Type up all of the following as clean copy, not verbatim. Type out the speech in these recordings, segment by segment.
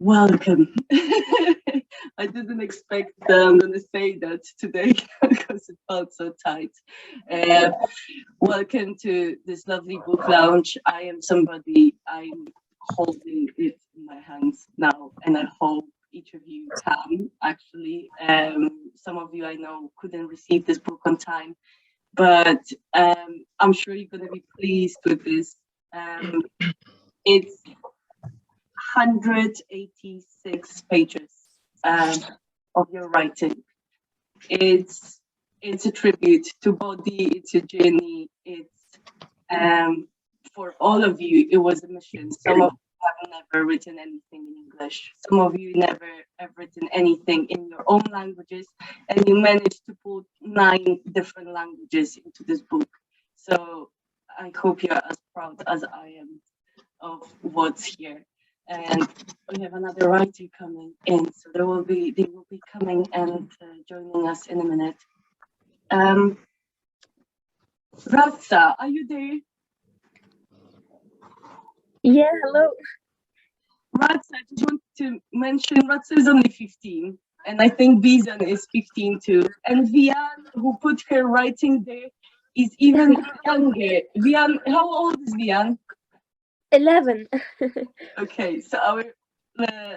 Welcome. I didn't expect I'm going to say that today because it felt so tight. Welcome to this lovely book launch. I'm holding it in my hands now, and I hope each of you can, actually. Some of you I know couldn't receive this book on time, but I'm sure you're going to be pleased with this. It's 186 pages of your writing. It's a tribute to body, it's a journey, it's for all of you, it was a mission. Some of you have never written anything in English. Some of you never have written anything in your own languages, and you managed to put 9 different languages into this book. So I hope you're as proud as I am of what's here. And we have another writer coming in, so they will be coming and joining us in a minute. Radsa, are you there? Yeah, hello. Radsa, I just want to mention Radsa is only 15, and I think Bisan is 15 too. And Vian, who put her writing there, is even younger. Vian, how old is Vian? 11. Okay, so our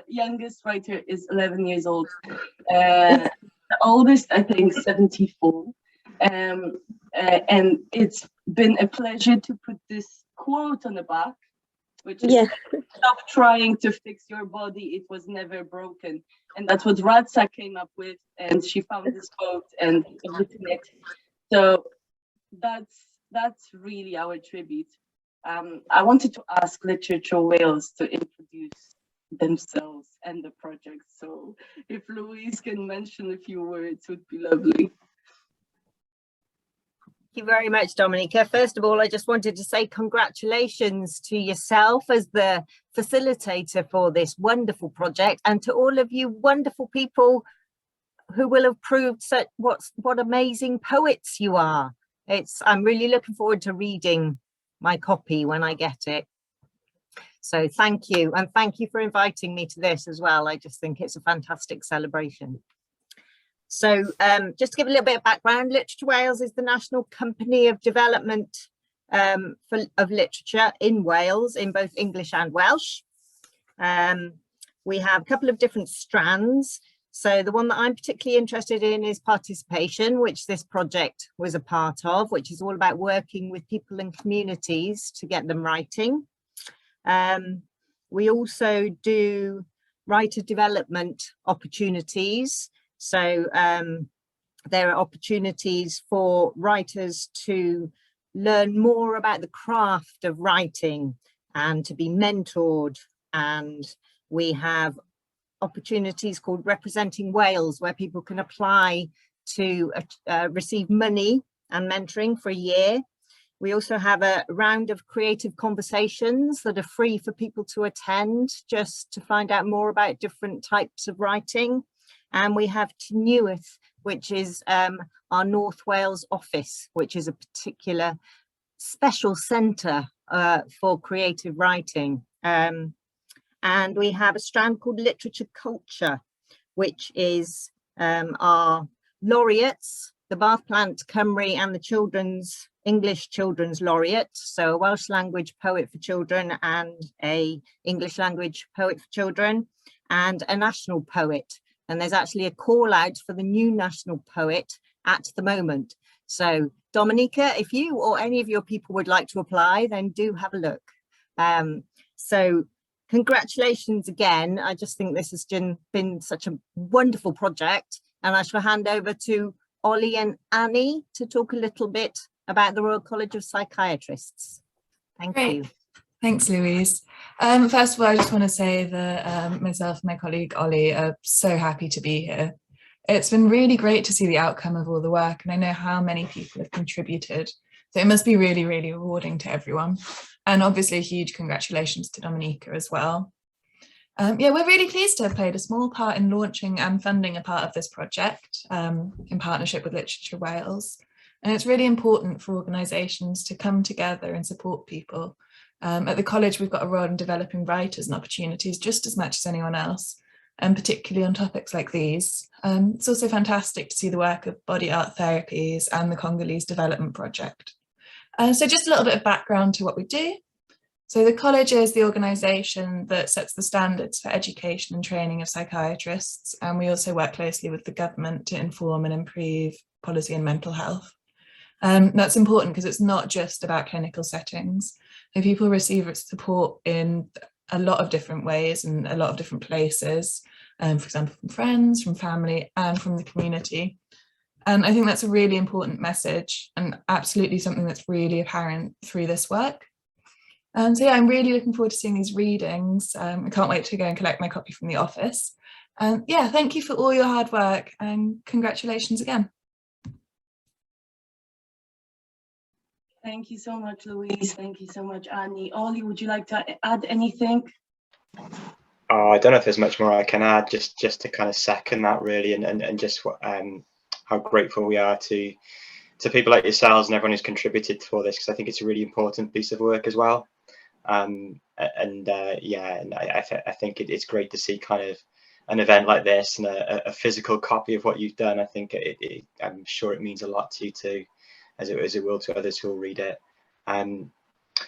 youngest writer is 11 years old. The oldest, I think, 74. And it's been a pleasure to put this quote on the back, which is stop trying to fix your body, it was never broken. And that's what Radsa came up with, and she found this quote and written it. So that's really our tribute. I wanted to ask Literature Wales to introduce themselves and the project. So if Louise can mention a few words, would be lovely. Thank you very much, Dominika. First of all, I just wanted to say congratulations to yourself as the facilitator for this wonderful project, and to all of you wonderful people who will have proved what amazing poets you are. I'm really looking forward to reading my copy when I get it. So thank you, and thank you for inviting me to this as well. I just think it's a fantastic celebration. So just to give a little bit of background, Literature Wales is the national company of development of literature in Wales, in both English and Welsh. We have a couple of different strands. So the one that I'm particularly interested in is participation, which this project was a part of, which is all about working with people and communities to get them writing. We also do writer development opportunities. So there are opportunities for writers to learn more about the craft of writing and to be mentored. And we have opportunities called Representing Wales, where people can apply to receive money and mentoring for a year. We also have a round of creative conversations that are free for people to attend, just to find out more about different types of writing. And we have Llenyddiaeth, which is our North Wales office, which is a particular special centre for creative writing. And we have a strand called Literature Culture, which is our laureates, the Bath Plant Cymru and the English Children's Laureate, so a Welsh language poet for children and a English language poet for children, and a national poet. And there's actually a call out for the new national poet at the moment. So Dominika, if you or any of your people would like to apply, then do have a look. So congratulations again. I just think this has been such a wonderful project, and I shall hand over to Ollie and Annie to talk a little bit about the Royal College of Psychiatrists. Thank you. Thanks, Louise. First of all, I just want to say that myself and my colleague Ollie are so happy to be here. It's been really great to see the outcome of all the work, and I know how many people have contributed. So it must be really, really rewarding to everyone. And obviously a huge congratulations to Dominika as well. Yeah, we're really pleased to have played a small part in launching and funding a part of this project in partnership with Literature Wales. And it's really important for organisations to come together and support people. At the college, we've got a role in developing writers and opportunities just as much as anyone else, and particularly on topics like these. It's also fantastic to see the work of Body Art Therapies and the Congolese Development Project. So just a little bit of background to what we do. So the college is the organisation that sets the standards for education and training of psychiatrists, and we also work closely with the government to inform and improve policy and mental health. That's important because it's not just about clinical settings. So people receive support in a lot of different ways and a lot of different places, for example, from friends, from family, and from the community. And I think that's a really important message and absolutely something that's really apparent through this work. So yeah, I'm really looking forward to seeing these readings. I can't wait to go and collect my copy from the office. Yeah, thank you for all your hard work and congratulations again. Thank you so much, Louise. Thank you so much, Annie. Ollie, would you like to add anything? I don't know if there's much more I can add, just to kind of second that really, and just how grateful we are to people like yourselves and everyone who's contributed for this, because I think it's a really important piece of work as well. Yeah, and I think it's great to see kind of an event like this and a physical copy of what you've done. I think I'm sure it means a lot to you too, as it will to others who will read it.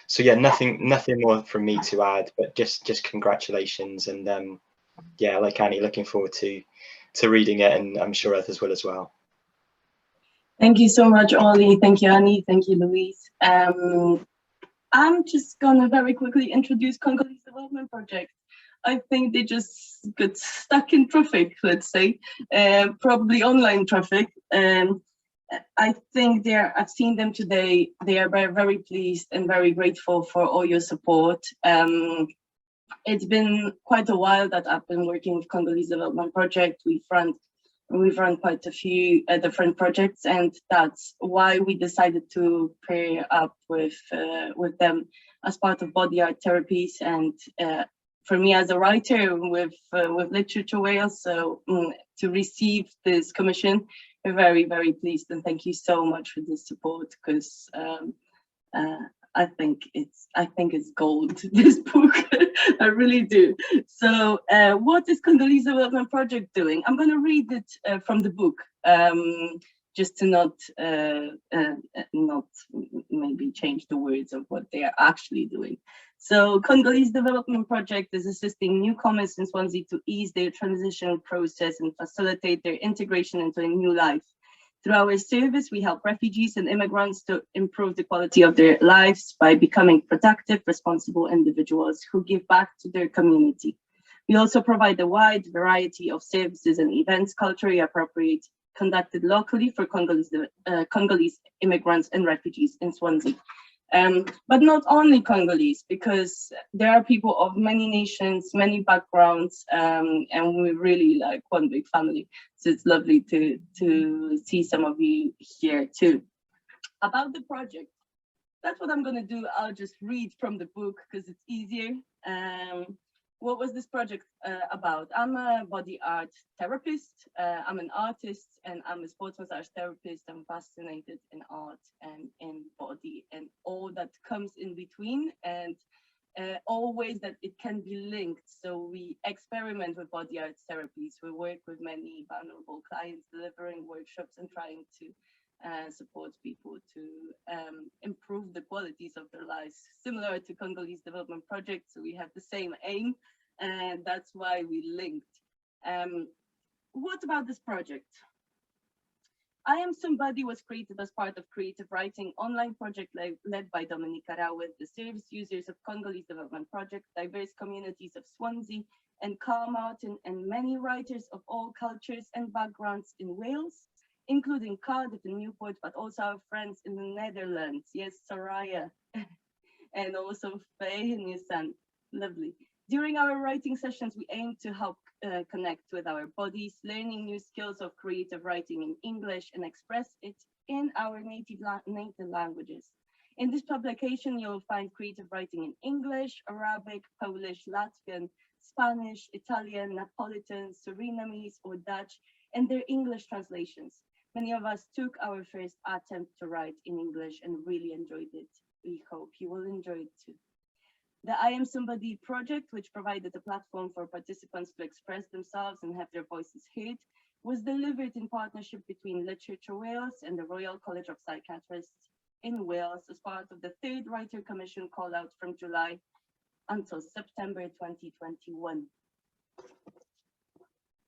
So yeah, nothing more from me to add, but just congratulations, and yeah, like Annie, looking forward to reading it, and I'm sure others will as well. Thank you so much, Ollie. Thank you, Annie. Thank you, Louise. I'm just gonna very quickly introduce Congolese Development Project. I think they just got stuck in traffic, let's say, probably online traffic. I think I've seen them today. They are very, very pleased and very grateful for all your support. It's been quite a while that I've been working with Congolese Development Project. We've run quite a few different projects, and that's why we decided to pair up with them as part of Body Art Therapies. And for me as a writer with Literature Wales, so to receive this commission, we're very, very pleased, and thank you so much for this support, because I think it's gold, this book. I really do. So what is Congolese Development Project doing? I'm going to read it from the book, just to not maybe change the words of what they are actually doing. So Congolese Development Project is assisting newcomers in Swansea to ease their transition process and facilitate their integration into a new life. Through our service, we help refugees and immigrants to improve the quality of their lives by becoming productive, responsible individuals who give back to their community. We also provide a wide variety of services and events culturally appropriate, conducted locally for Congolese immigrants and refugees in Swansea. But not only Congolese, because there are people of many nations, many backgrounds, and we're really like one big family. So it's lovely to see some of you here too. About the project, that's what I'm going to do. I'll just read from the book because it's easier. What was this project about? I'm a body art therapist, I'm an artist, and I'm a sports massage therapist. I'm fascinated in art and in body and all that comes in between, and always that it can be linked. So we experiment with body art therapies. We work with many vulnerable clients, delivering workshops and trying to support people to improve the qualities of their lives, similar to Congolese Development Project. So we have the same aim, and that's why we linked. What about this project? I Am Somebody was created as part of Creative Writing online project led by Dominika Rau with the service users of Congolese Development Project, diverse communities of Swansea and Carmarthen, and many writers of all cultures and backgrounds in Wales, including Cardiff and Newport, but also our friends in the Netherlands. Yes, Soraya, and also Phaeliana. Lovely. During our writing sessions, we aim to help connect with our bodies, learning new skills of creative writing in English and express it in our native languages. In this publication, you'll find creative writing in English, Arabic, Polish, Latvian, Spanish, Italian, Neapolitan, Surinamese, or Dutch, and their English translations. Many of us took our first attempt to write in English and really enjoyed it. We hope you will enjoy it too. The I Am Somebody project, which provided a platform for participants to express themselves and have their voices heard, was delivered in partnership between Literature Wales and the Royal College of Psychiatrists in Wales as part of the 3rd Writer Commission call out from July until September 2021.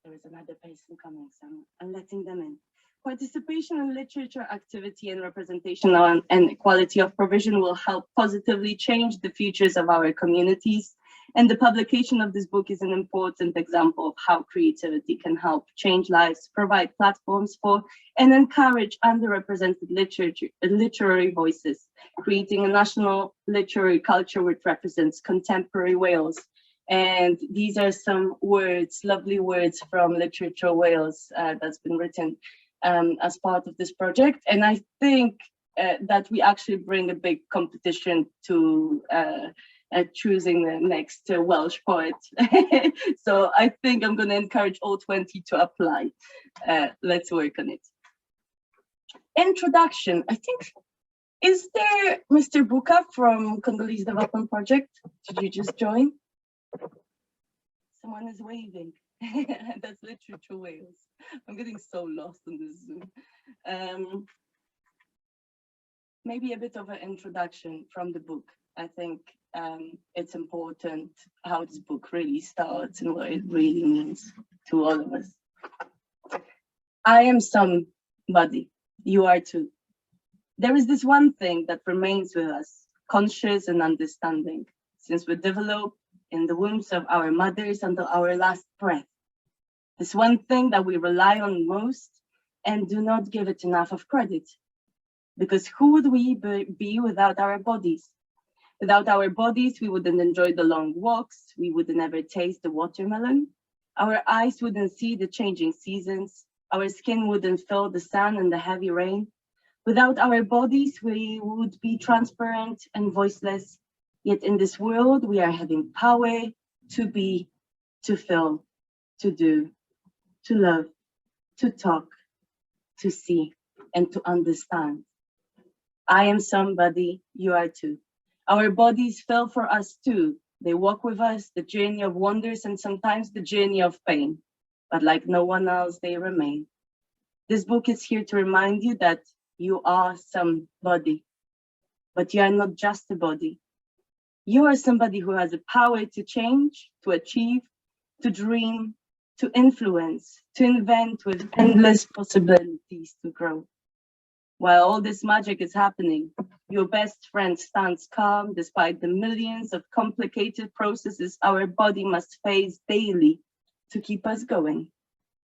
There is another person coming, so I'm letting them in. Participation in literature activity and representation and equality of provision will help positively change the futures of our communities. And the publication of this book is an important example of how creativity can help change lives, provide platforms for, and encourage underrepresented literary voices, creating a national literary culture which represents contemporary Wales. And these are some words, lovely words from Literature Wales that's been written as part of this project. And I think that we actually bring a big competition to choosing the next Welsh poet. So I think I'm going to encourage all 20 to apply. Let's work on it. Introduction. I think, is there Mr. Buka from Congolese Development Project? Did you just join? Someone is waving. That's Literature Wales. I'm getting so lost in this Zoom. Maybe a bit of an introduction from the book. I think it's important how this book really starts and what it really means to all of us. I am somebody, you are too. There is this one thing that remains with us, conscious and understanding, since we develop in the wombs of our mothers until our last breath. This one thing that we rely on most and do not give it enough of credit. Because who would we be without our bodies? Without our bodies, we wouldn't enjoy the long walks, we wouldn't ever taste the watermelon, our eyes wouldn't see the changing seasons, our skin wouldn't feel the sun and the heavy rain. Without our bodies, we would be transparent and voiceless. Yet in this world, we are having power to be, to feel, to do, to love, to talk, to see, and to understand. I am somebody, you are too. Our bodies fell for us too. They walk with us, the journey of wonders and sometimes the journey of pain. But like no one else, they remain. This book is here to remind you that you are somebody, but you are not just a body. You are somebody who has the power to change, to achieve, to dream, to influence, to invent with endless possibilities to grow. While all this magic is happening, your best friend stands calm despite the millions of complicated processes our body must face daily to keep us going.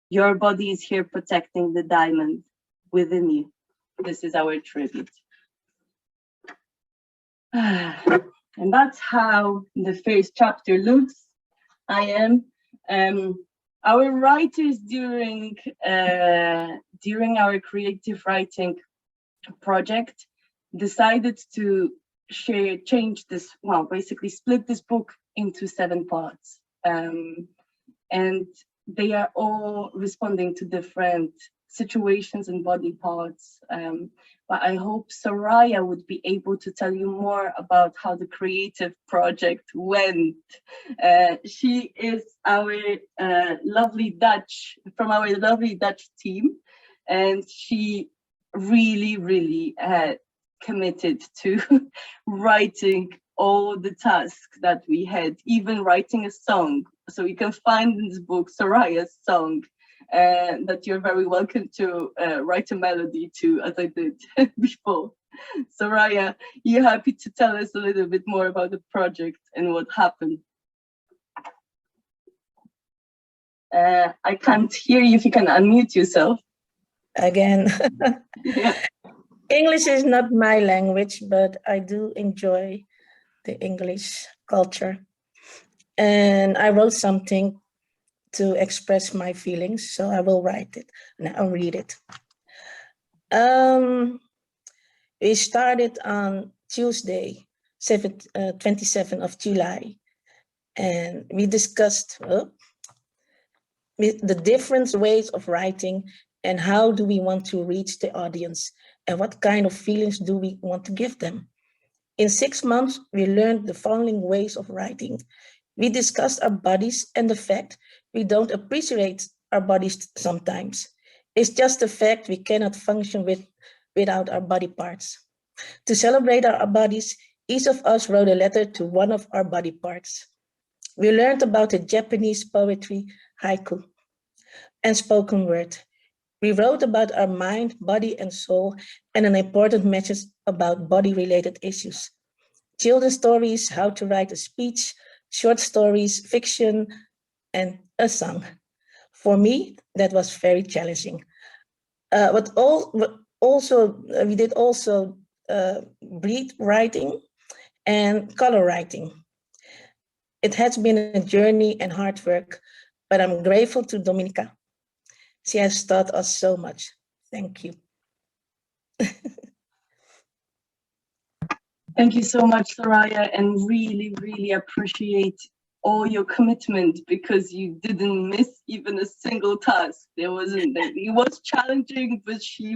Your body is here protecting the diamond within you. This is our tribute. And that's how the first chapter looks. I am our writers during our creative writing project decided to change this, well, basically split this book into 7 parts. And they are all responding to different situations and body parts. But I hope Soraya would be able to tell you more about how the creative project went. She is our lovely Dutch team, and she really committed to writing all the tasks that we had, even writing a song. So you can find in this book Soraya's song, that you're very welcome to write a melody to, as I did before. Soraya, you happy to tell us a little bit more about the project and what happened? I can't hear you. If you can unmute yourself. Again. Yeah. English is not my language, but I do enjoy the English culture. And I wrote something to express my feelings, so I will write it and I'll read it. We started on Tuesday, 27th of July, and we discussed the different ways of writing And how do we want to reach the audience? And what kind of feelings do we want to give them? In 6 months, we learned the following ways of writing. We discussed our bodies and the fact we don't appreciate our bodies sometimes. It's just the fact we cannot function without our body parts. To celebrate our bodies, each of us wrote a letter to one of our body parts. We learned about the Japanese poetry, haiku, and spoken word. We wrote about our mind, body, and soul, and an important message about body-related issues. Children's stories, how to write a speech, short stories, fiction, and a song. For me, that was very challenging. We did also breed writing and color writing. It has been a journey and hard work, but I'm grateful to Dominika. She has taught us so much. Thank you. Thank you so much, Soraya, and really, really appreciate all your commitment, because you didn't miss even a single task. It was challenging, but she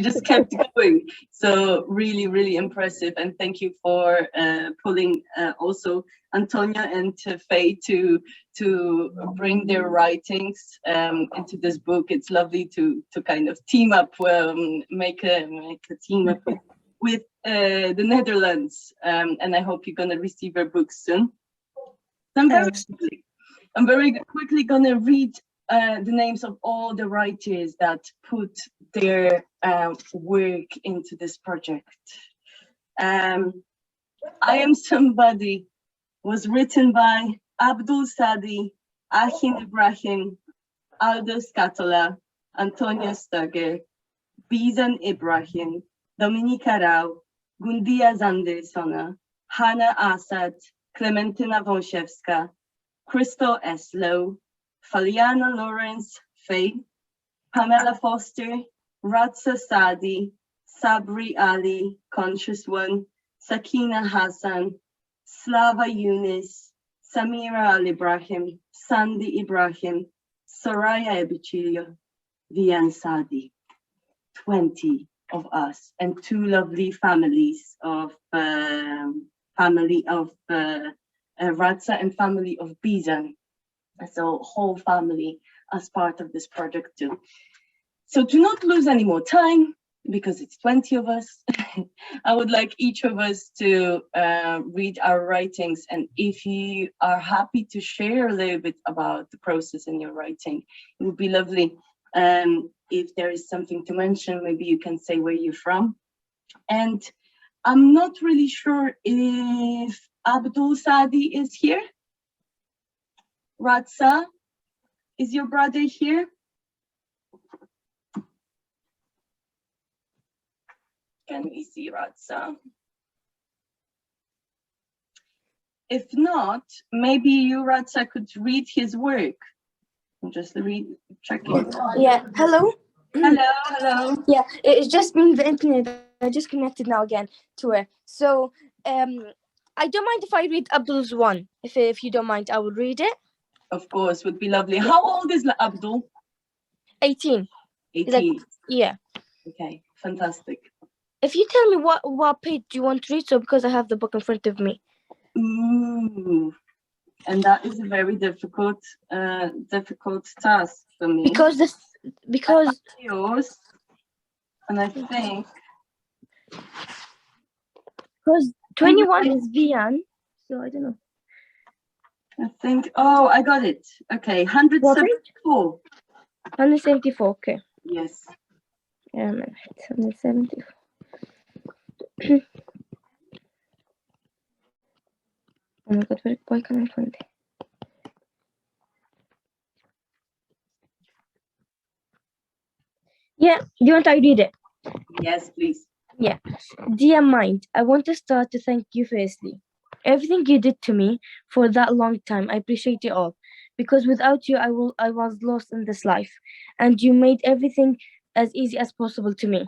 just kept going. So really, really impressive. And thank you for pulling also Antonia and Faye to bring their writings into this book. It's lovely to kind of team up, make a team up with the Netherlands. And I hope you're gonna receive your book soon. I'm very quickly gonna read the names of all the writers that put their work into this project. I Am Somebody was written by Abdul Saadi, Ahin Ibrahim, Aldo Scatola, Antonia Stuger, Bisan Ibrahim, Dominika Rau, Gundija Zandersona, Hanaa Asaad, Klementyna Wąsiewska, Krystal S, Lowe, Phaeliana, Lourens, Faye, Pamela Foster, Radsa Saadi, Sabri Ali, Conscious One, Sakina Hassan, Saliva Younis, Samira Alibrahim, Bisan Ibrahim, Soraya Ebicilio, Vian Saadi. 20 of us, and 2 lovely families of Radsa and family of Bisan. So whole family as part of this project too. So to not lose any more time, because it's 20 of us, I would like each of us to read our writings. And if you are happy to share a little bit about the process in your writing, it would be lovely. If there is something to mention, maybe you can say where you're from. And I'm not really sure if Abdul Saadi is here. Radsa, is your brother here? Can we see Radsa? If not, maybe you, Radsa, could read his work. I'm just checking. Yeah, hello? Hello. Yeah, it's just been the internet. I just connected now again to it. So, I don't mind if I read Abdul's one. If you don't mind, I will read it. Of course, would be lovely. How old is Abdul? 18. 18. Yeah. Okay, fantastic. If you tell me what page do you want to read, so because I have the book in front of me. Ooh, and that is a very difficult task for me. Because yours, and I think because 21 is Vian, so I don't know. I think, oh, I got it. Okay, 174. 174. Okay. Yes. 174. Oh my God, why can't I find it? Yeah, do you want I read it? Yes, please. Yeah. Dear Mind, I want to start to thank you firstly. Everything you did to me for that long time, I appreciate it all. Because without you, I was lost in this life. And you made everything as easy as possible to me.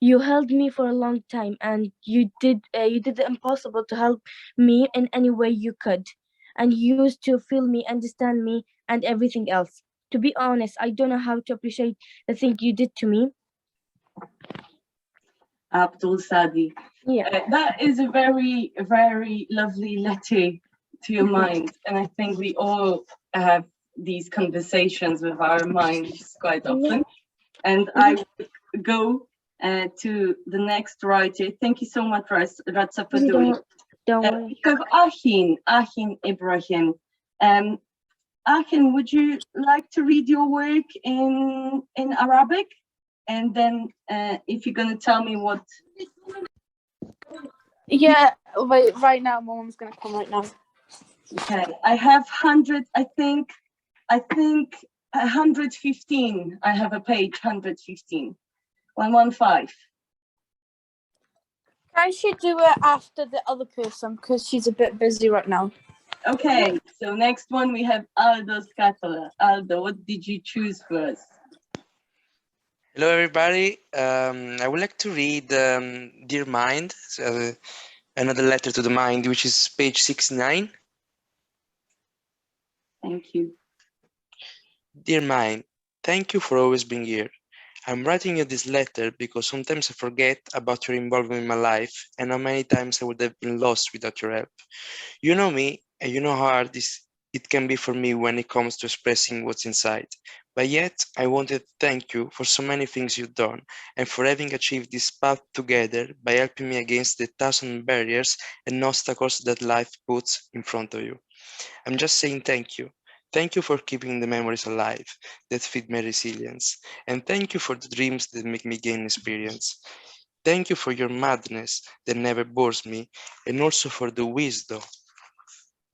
You held me for a long time, and you did the impossible to help me in any way you could. And you used to feel me, understand me, and everything else. To be honest, I don't know how to appreciate the thing you did to me. Abdul Saadi. Yeah. That is a very, very lovely letter to your mind. And I think we all have these conversations with our minds quite often. And I will go to the next writer. Thank you so much, Radsa, for doing it. Don't worry. We have Ahin Ibrahim. Ahin, would you like to read your work in Arabic? And then if you're going to tell me what... Yeah, wait, right now, my mom's going to come right now. Okay, I have 100, I think 115. I have a page, 115. 115. I should do it after the other person because she's a bit busy right now. Okay, so next one we have Aldo Scatola. Aldo, what did you choose for us? Hello, everybody. I would like to read Dear Mind, another letter to the mind, which is page 69. Thank you. Dear Mind, thank you for always being here. I'm writing you this letter because sometimes I forget about your involvement in my life and how many times I would have been lost without your help. You know me, and you know how hard it can be for me when it comes to expressing what's inside. But yet, I wanted to thank you for so many things you've done and for having achieved this path together by helping me against the 1,000 barriers and obstacles that life puts in front of you. I'm just saying thank you. Thank you for keeping the memories alive that feed my resilience. And thank you for the dreams that make me gain experience. Thank you for your madness that never bores me, and also for the wisdom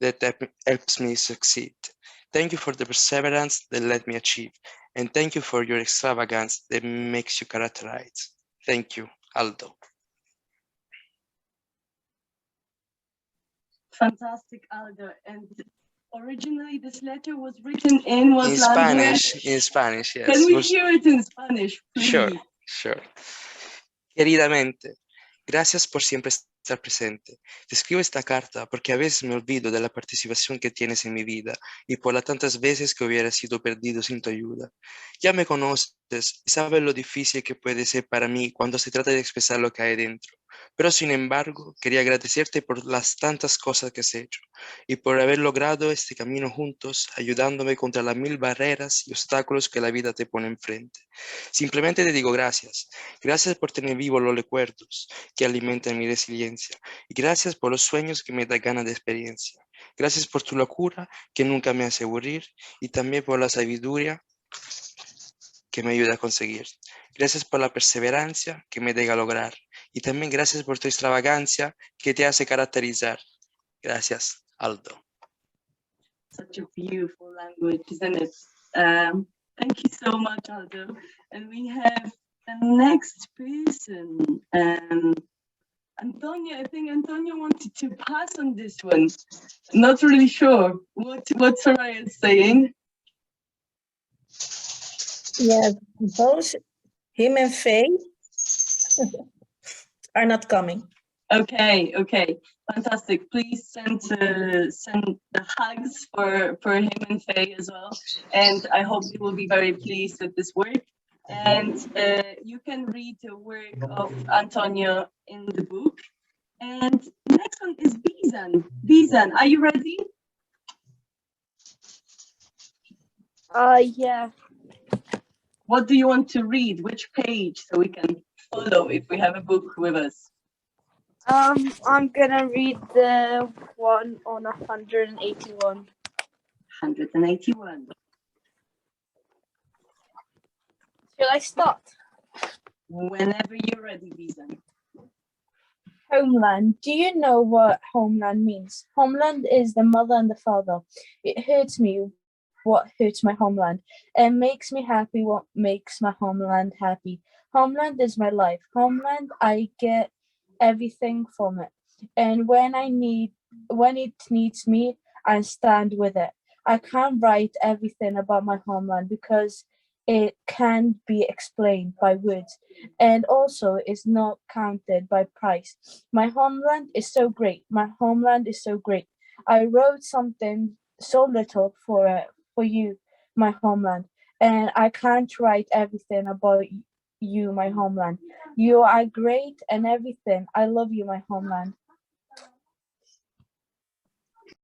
that helps me succeed. Thank you for the perseverance that let me achieve. And thank you for your extravagance that makes you characterize. Thank you, Aldo. Fantastic, Aldo. And originally this letter was written in what language? In Spanish, yes. Can we hear it in Spanish, please? Sure. Queridamente, gracias por siempre estar presente. Te escribo esta carta porque a veces me olvido de la participación que tienes en mi vida y por las tantas veces que hubiera sido perdido sin tu ayuda. Ya me conoces y sabes lo difícil que puede ser para mí cuando se trata de expresar lo que hay dentro. Pero sin embargo, quería agradecerte por las tantas cosas que has hecho y por haber logrado este camino juntos, ayudándome contra las 1000 barreras y obstáculos que la vida te pone enfrente. Simplemente te digo gracias. Gracias por tener vivos los recuerdos que alimentan mi resiliencia y gracias por los sueños que me dan ganas de experiencia. Gracias por tu locura que nunca me hace aburrir y también por la sabiduría que me ayuda a conseguir. Gracias por la perseverancia que me deja lograr y también gracias por tu extravagancia que te hace caracterizar. Gracias, Aldo. Such a beautiful language, isn't it? Thank you so much, Aldo. And we have the next person. Antonia, I think Antonia wanted to pass on this one. Not really sure what Soraya is saying. Yeah, both him and Faye are not coming. Okay, fantastic. Please send the hugs for him and Faye as well. And I hope you will be very pleased with this work. And you can read the work of Antonio in the book. And next one is Bisan. Bisan, are you ready? Yeah. What do you want to read? Which page so we can follow if we have a book with us? I'm gonna read the one on 181. 181. Shall I start? Whenever you're ready, Bisan. Homeland. Do you know what homeland means? Homeland is the mother and the father. It hurts me what hurts my homeland. It makes me happy what makes my homeland happy. Homeland is my life. Homeland, I get everything from it. And when it needs me, I stand with it. I can't write everything about my homeland because it can't be explained by words, and also is not counted by price. My homeland is so great. My homeland is so great. I wrote something so little for you, my homeland. And I can't write everything about you, my homeland. You are great and everything. I love you, my homeland.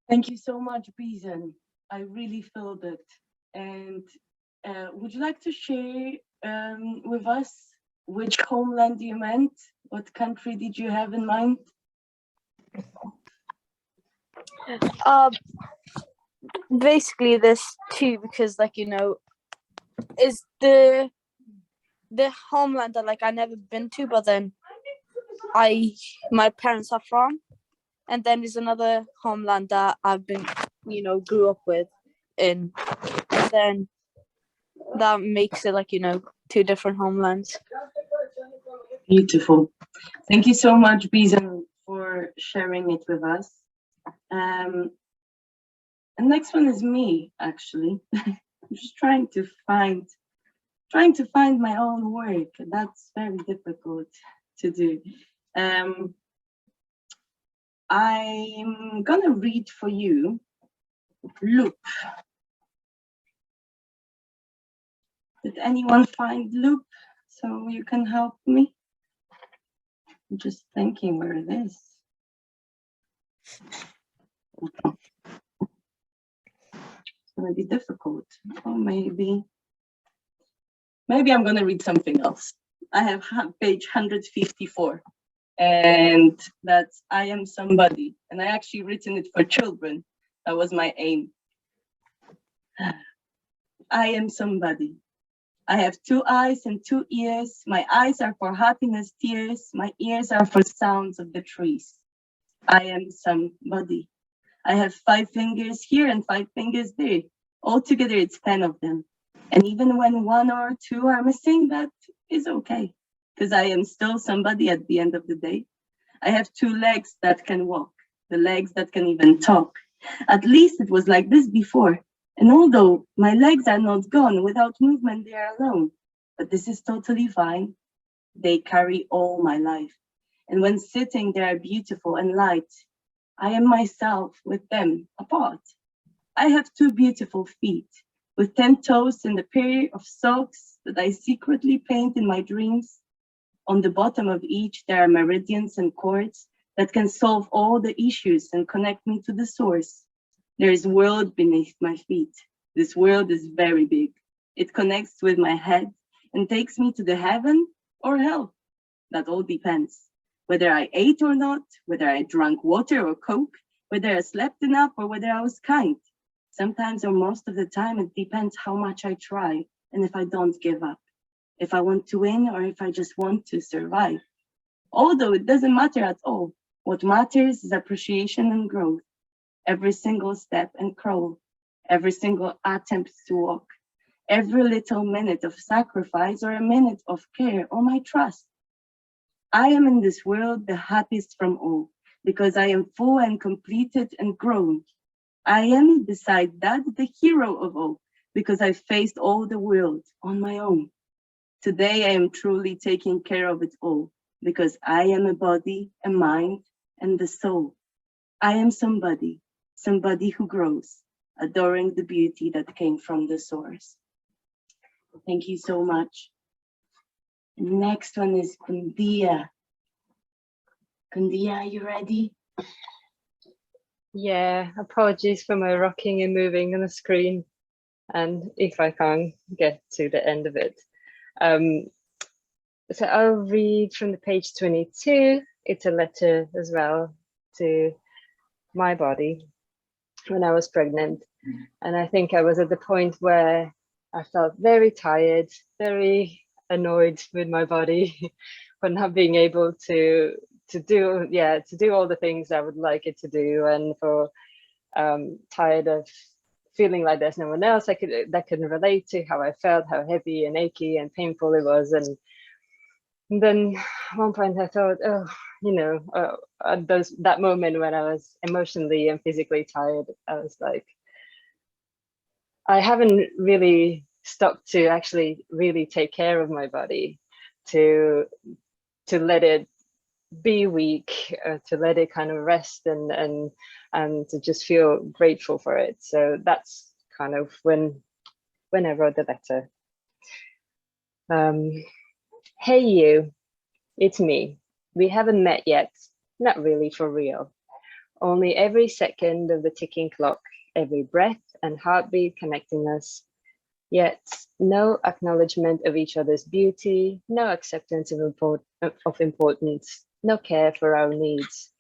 Thank you so much, Bisan. I really felt it. And would you like to share with us which homeland you meant? What country did you have in mind? Basically there's two, because like, you know, is the homeland that like I never been to, but then my parents are from, and then there's another homeland that I've been, you know, grew up with in, and then that makes it like, you know, two different homelands. Beautiful. Thank you so much, Bisan, for sharing it with us. And next one is me, actually. I'm just trying to find my own work. That's very difficult to do. I'm gonna read for you Loop. Did anyone find Loop so you can help me? I'm just thinking where it is. It's gonna be difficult. Or maybe I'm gonna read something else. I have page 154, and that's I am somebody, and I actually written it for children. That was my aim. I am somebody. I have 2 eyes and 2 ears. My eyes are for happiness tears. My ears are for sounds of the trees. I am somebody. I have 5 fingers here and 5 fingers there. Altogether, it's 10 of them. And even when 1 or 2 are missing, that is okay, because I am still somebody at the end of the day. I have 2 legs that can walk, the legs that can even talk. At least it was like this before. And although my legs are not gone, without movement they are alone. But this is totally fine. They carry all my life. And when sitting, they are beautiful and light. I am myself with them apart. I have 2 beautiful feet, with 10 toes and a pair of socks that I secretly paint in my dreams. On the bottom of each, there are meridians and cords that can solve all the issues and connect me to the source. There is a world beneath my feet. This world is very big. It connects with my head and takes me to the heaven or hell. That all depends. Whether I ate or not, whether I drank water or Coke, whether I slept enough or whether I was kind. Sometimes or most of the time, it depends how much I try and if I don't give up. If I want to win or if I just want to survive. Although it doesn't matter at all. What matters is appreciation and growth. Every single step and crawl, every single attempt to walk, every little minute of sacrifice or a minute of care or my trust. I am in this world the happiest from all, because I am full and completed and grown. I am, beside that, the hero of all, because I faced all the world on my own. Today I am truly taking care of it all, because I am a body, a mind, and the soul. I am somebody who grows, adoring the beauty that came from the source. Thank you so much. Next one is Gundija. Gundija, are you ready? Yeah, apologies for my rocking and moving on the screen, and if I can't get to the end of it. So I'll read from the page 22. It's a letter as well to my body when I was pregnant. And I think I was at the point where I felt very tired, very annoyed with my body for not being able to do all the things I would like it to do, and for tired of feeling like there's no one else that can relate to how I felt, how heavy and achy and painful it was. And then at one point I thought, that moment when I was emotionally and physically tired, I was like, I haven't really stopped to actually really take care of my body, to let it be weak, to let it kind of rest and to just feel grateful for it. So that's kind of when when I wrote the letter. Hey you, it's me. We haven't met yet, not really for real. Only every second of the ticking clock, every breath and heartbeat connecting us. Yet no acknowledgement of each other's beauty, no acceptance of importance, no care for our needs.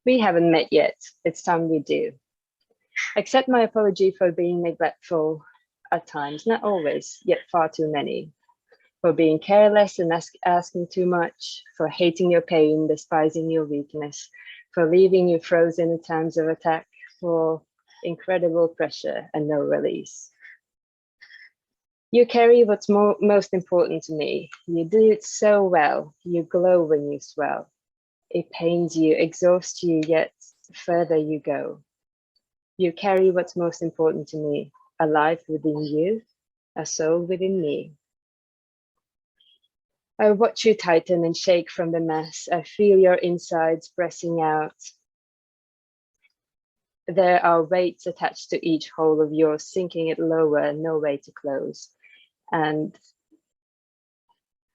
We haven't met yet, it's time we do. Accept my apology for being neglectful at times, not always, yet far too many. For being careless and asking too much, for hating your pain, despising your weakness, for leaving you frozen in times of attack, for incredible pressure and no release. You carry what's most important to me. You do it so well. You glow when you swell. It pains you, exhausts you, yet further you go. You carry what's most important to me, a life within you, a soul within me. I watch you tighten and shake from the mess. I feel your insides pressing out. There are weights attached to each hole of yours, sinking it lower, no way to close. And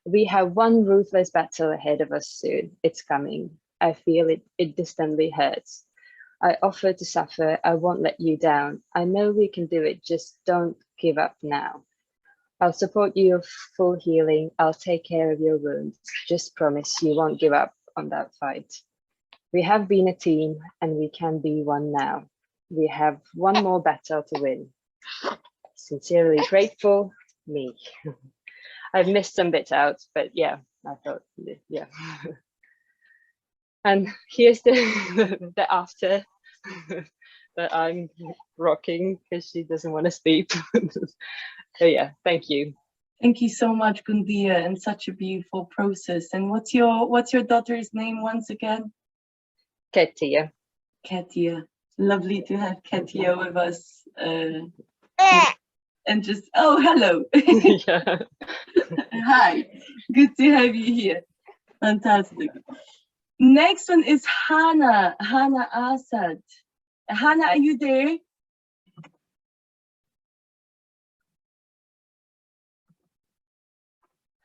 we have one ruthless battle ahead of us soon. It's coming. I feel it, it distantly hurts. I offer to suffer, I won't let you down. I know we can do it, just don't give up now. I'll support your full healing. I'll take care of your wounds. Just promise you won't give up on that fight. We have been a team and we can be one now. We have one more battle to win. Sincerely grateful, me. I've missed some bits out, but yeah, I thought, yeah. And here's the after that I'm rocking because she doesn't want to sleep. So yeah, thank you. Thank you so much, Gundija, and such a beautiful process. And what's your daughter's name once again? Ketia. Ketia. Lovely to have Ketia with us. And just, oh, hello. Yeah. Hi, good to have you here. Fantastic. Next one is Hanaa Asaad. Hanaa, are you there?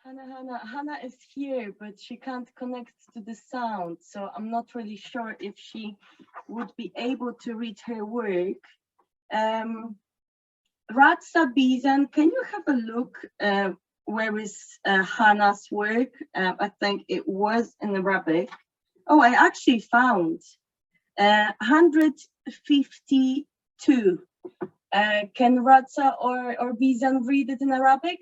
Hanaa is here, but she can't connect to the sound, so I'm not really sure if she would be able to read her work. Radsa Bisan, can you have a look where is Hanaa's work? I think it was in Arabic. Oh, I actually found 152. Can Radsa or Bisan read it in Arabic?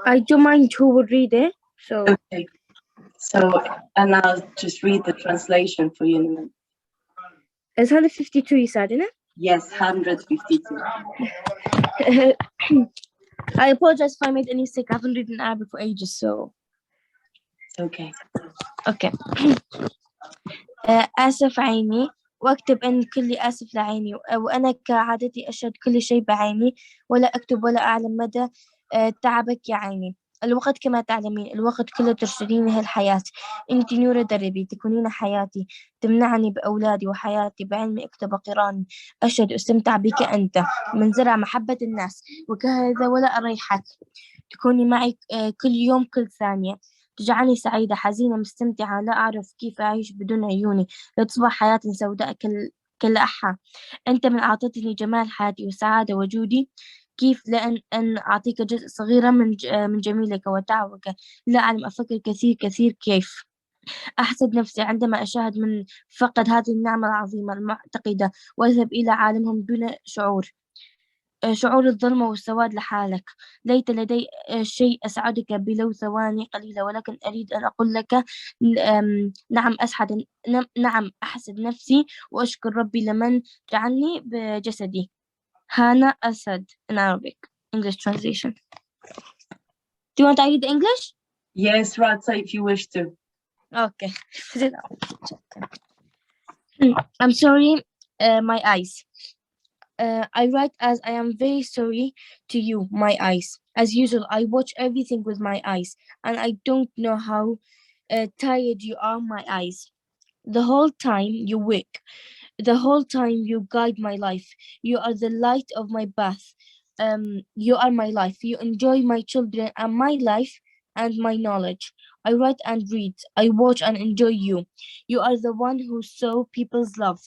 I don't mind who would read it. So Okay. So, and I'll just read the translation for you. it's 152, you said, isn't it? Yes, 152. I apologize if I made any mistake. I haven't written Arabic for ages, so. Okay. Okay. آسف عيني وأكتب أن كل آسف لعيني وأنا كعادتي أشهد كل شيء بعيني ولا أكتب ولا أعلم مدى تعبك يا عيني. الوقت كما تعلمين الوقت كله ترشدينه الحياة. أنت نور دربي تكونين حياتي تمنعني بأولادي وحياتي بعلمي اكتب قراني أشهد أستمتع بك أنت من زرع محبة الناس وكهذا ولا أريحك تكوني معي كل يوم كل ثانية تجعلني سعيدة حزينة مستمتعة لا أعرف كيف أعيش بدون عيوني لا تصبح حياتي سوداء كالأحى أنت من أعطتني جمال حياتي وسعادة وجودي كيف لأن أعطيك جزء صغيرا من جميلك وتعبك لا أعلم أفكر كثير كيف أحسد نفسي عندما أشاهد من فقد هذه النعمة العظيمة المعتقدة وأذهب إلى عالمهم دون شعور الظلمة والسواد لحالك ليت لدي شيء أسعدك بلو ثواني قليلة ولكن أريد أن أقول لك نعم أحسد نفسي وأشكر ربي لمن جعلني بجسدي. Hanaa Asaad in Arabic, English translation. Do you want to read the English? Yes, Radsa, if you wish to. Okay. I'm sorry, my eyes. I write as I am very sorry to you, my eyes. As usual, I watch everything with my eyes, and I don't know how tired you are, my eyes. The whole time you work, The whole time you guide my life. You are the light of my path. You are my life. You enjoy my children and my life and my knowledge. I write and read. I watch and enjoy you. You are the one who saw people's love.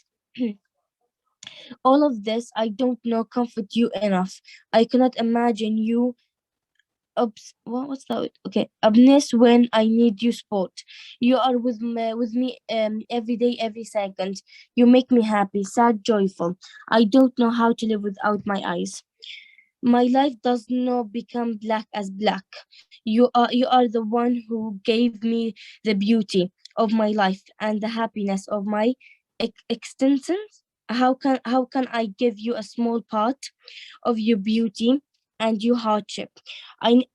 All of this, I don't know, comfort you enough. I cannot imagine you what's that? Okay, upness when I need you sport. You are with me every day, every second. You make me happy, sad, joyful. I don't know how to live without my eyes. My life does not become black as black. You are the one who gave me the beauty of my life and the happiness of my existence. How can I give you a small part of your beauty and your hardship? I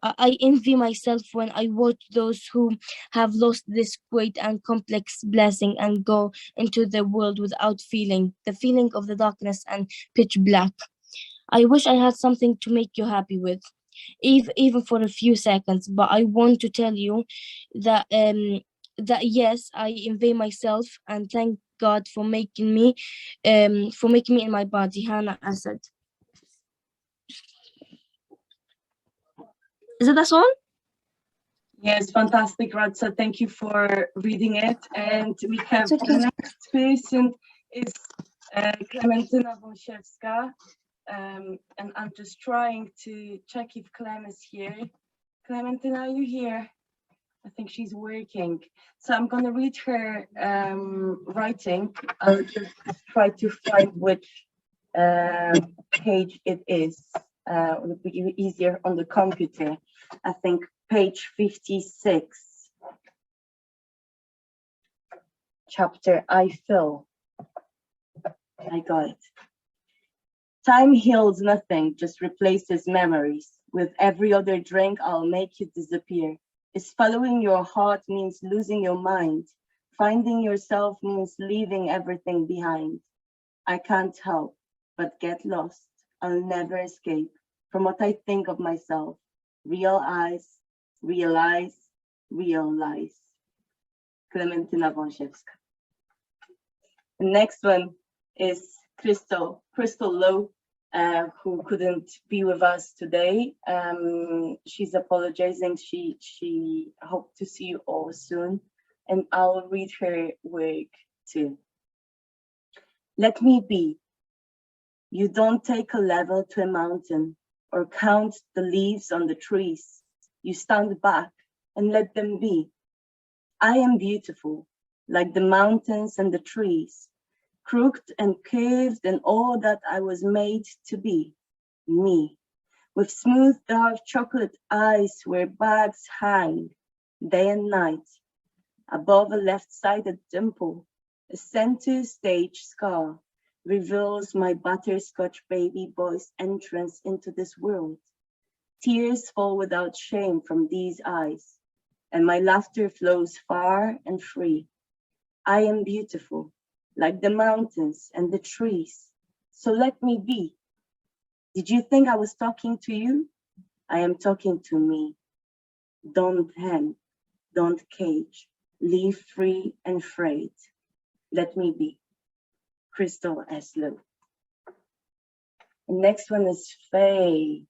I envy myself when I watch those who have lost this great and complex blessing and go into the world without feeling the feeling of the darkness and pitch black. I wish I had something to make you happy with, even for a few seconds. But I want to tell you that yes, I envy myself and thank God for making me in my body. Hanaa Asaad. Is that's all? Yes, fantastic, Radsa. Thank you for reading it. And we have It's okay. the next person is Klementyna Wąsiewska. And I'm just trying to check if Clem is here. Klementyna, are you here? I think she's working. So I'm going to read her writing. I'll just try to find which page it is. It would be easier on the computer. I think page 56. Chapter I Fill. I got it. Time heals nothing, just replaces memories. With every other drink, I'll make you disappear. Is following your heart means losing your mind. Finding yourself means leaving everything behind. I can't help but get lost. I'll never escape from what I think of myself. Real eyes, realize, realize. Klementyna Wąsiewska. The next one is Krystal Lowe, who couldn't be with us today. She's apologizing. She hoped to see you all soon, and I'll read her work too. Let me be. You don't take a level to a mountain or count the leaves on the trees. You stand back and let them be. I am beautiful, like the mountains and the trees, crooked and curved and all that I was made to be, me, with smooth dark chocolate eyes where bags hang, day and night, above a left-sided dimple, a center stage scar reveals my butterscotch baby boy's entrance into this world. Tears fall without shame from these eyes, and my laughter flows far and free. I am beautiful, like the mountains and the trees, so let me be. Did you think I was talking to you? I am talking to me. Don't hem, don't cage, leave free and frayed. Let me be. Krystal S. Lowe. The next one is Phaeliana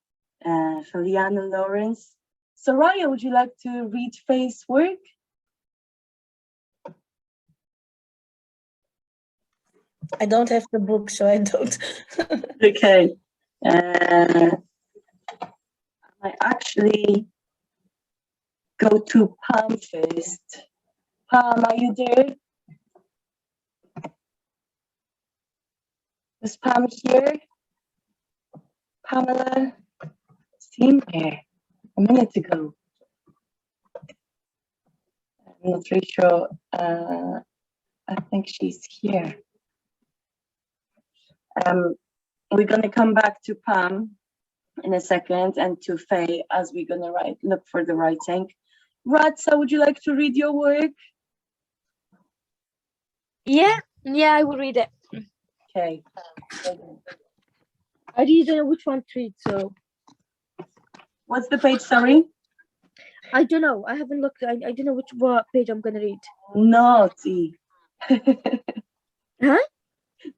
Lourens. Soraya, would you like to read Faye's work? I don't have the book, so I don't. Okay. I actually go to Pam first. Pam, are you there? Is Pam here? Pamela? Seen her a minute ago. I'm not really sure. I think she's here. We're going to come back to Pam in a second and to Faye as we're going to look for the writing. Radsa, would you like to read your work? Yeah, I will read it. Okay. I really don't know which one to read, so. What's the page, sorry? I don't know. I haven't looked. I don't know what page I'm going to read. Naughty. Huh?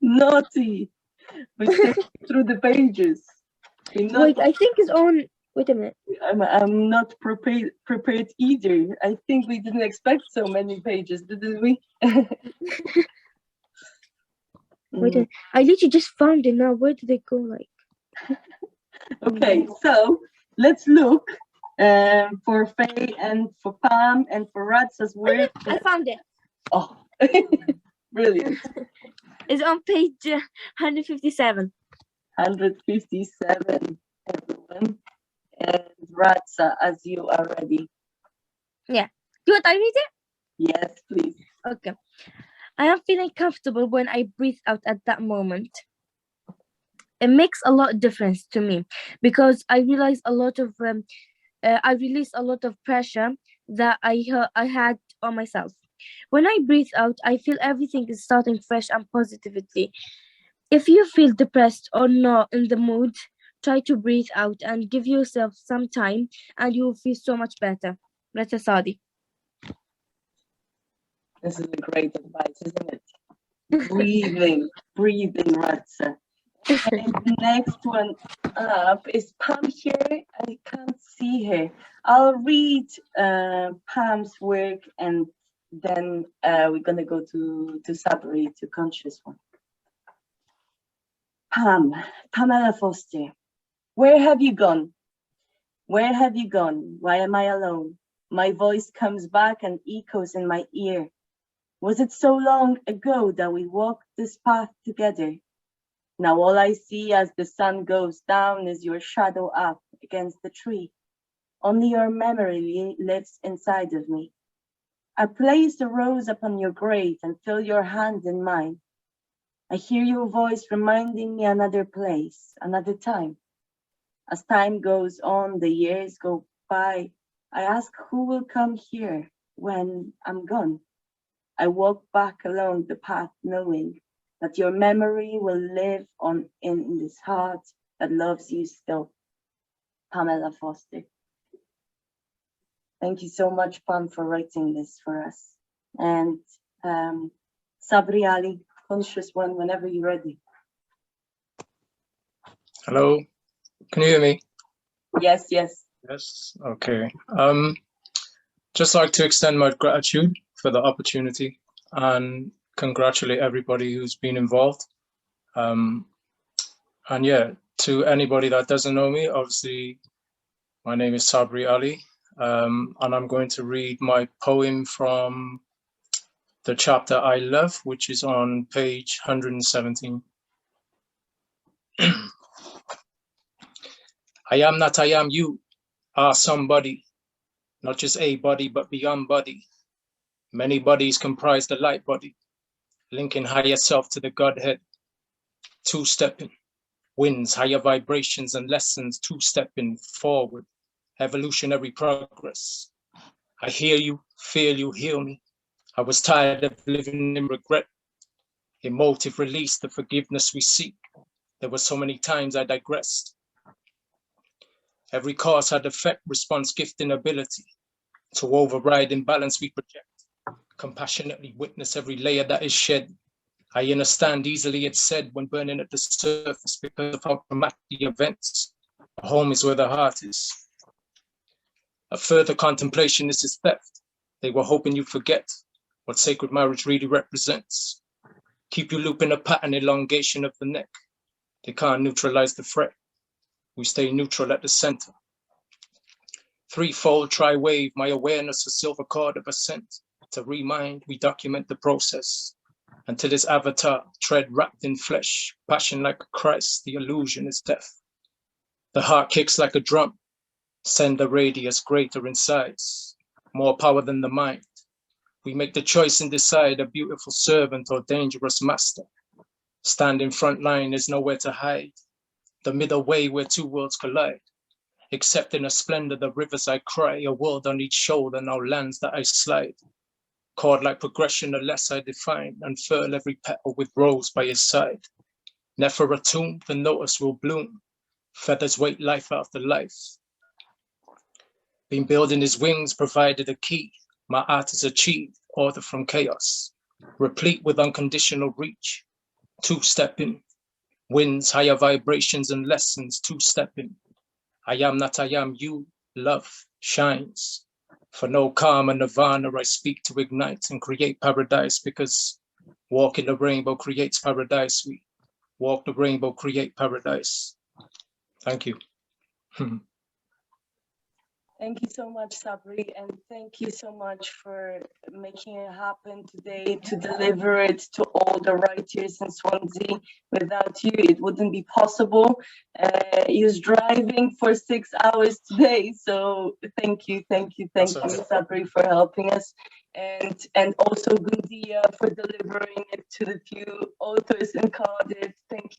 Naughty. We skip through the pages. Wait, I think it's on. Wait a minute. I'm not prepared either. I think we didn't expect so many pages, didn't we? Wait, I literally just found it now. Where did they go? Like, Okay, so let's look for Faye and for Pam and for Radsa's work. I found it. Oh, brilliant. It's on page 157. 157, everyone. And Radsa, as you are ready. Yeah. Do you want I read it? Yes, please. Okay. I am feeling comfortable when I breathe out at that moment. It makes a lot of difference to me because I realize a lot of I release a lot of pressure that I had on myself. When I breathe out, I feel everything is starting fresh and positively. If you feel depressed or not in the mood, try to breathe out and give yourself some time, and you will feel so much better. Radsa Saadi. This is a great advice, isn't it? Breathing, Radsa. And the next one up is Pam here. I can't see her. I'll read Pam's work and then we're going to go to Sabri, to conscious one. Pamela Foster. Where have you gone? Where have you gone? Why am I alone? My voice comes back and echoes in my ear. Was it so long ago that we walked this path together? Now all I see as the sun goes down is your shadow up against the tree. Only your memory lives inside of me. I place a rose upon your grave and fill your hand in mine. I hear your voice reminding me another place, another time. As time goes on, the years go by. I ask who will come here when I'm gone. I walk back along the path knowing that your memory will live on in this heart that loves you still. Pamela Foster. Thank you so much, Pam, for writing this for us. And Sabri Ali, conscious one, whenever you're ready. Hello, can you hear me? Yes, yes. Yes, okay. Just like to extend my gratitude for the opportunity and congratulate everybody who's been involved. And yeah, to anybody that doesn't know me, obviously, my name is Sabri Ali, and I'm going to read my poem from the chapter I Love, which is on page 117. I am not I am, you are somebody, not just a body, but beyond body. Many bodies comprise the light body, linking higher self to the Godhead. Two-stepping, wins higher vibrations and lessons, two-stepping forward, evolutionary progress. I hear you, feel you, heal me. I was tired of living in regret. Emotive release, the forgiveness we seek. There were so many times I digressed. Every cause had effect, response, gift, and ability to override imbalance we project. Compassionately witness every layer that is shed. I understand easily, it's said, when burning at the surface because of how traumatic the events. Home is where the heart is. A further contemplation, this is theft. They were hoping you forget what sacred marriage really represents. Keep you looping a pattern, elongation of the neck. They can't neutralize the threat. We stay neutral at the center. Threefold tri-wave, my awareness, a silver cord of ascent. To remind, we document the process. Until his avatar, tread wrapped in flesh, passion like a Christ, the illusion is death. The heart kicks like a drum, send a radius greater in size, more power than the mind. We make the choice and decide a beautiful servant or dangerous master. Stand in front line is nowhere to hide, the middle way where two worlds collide. Except in a splendor, the rivers I cry, a world on each shoulder, now lands that I slide. Chord like progression, the less I define, unfurl every petal with rose by his side. Never attuned, the notice will bloom. Feathers wait life after life. Been building his wings, provided a key. My art is achieved, order from chaos. replete with unconditional reach, two-stepping, winds, higher vibrations and lessons, two-stepping. I am not I am, you, love, shines. For no karma, nirvana, I speak to ignite and create paradise, because walking the rainbow creates paradise. We walk the rainbow, create paradise. Thank you. Thank you so much, Sabri, and thank you so much for making it happen today, to deliver it to all the writers in Swansea. Without you, it wouldn't be possible. He was driving for 6 hours today, so thank you, Sabri, for helping us, and also Gundija for delivering it to the few authors in Cardiff. Thank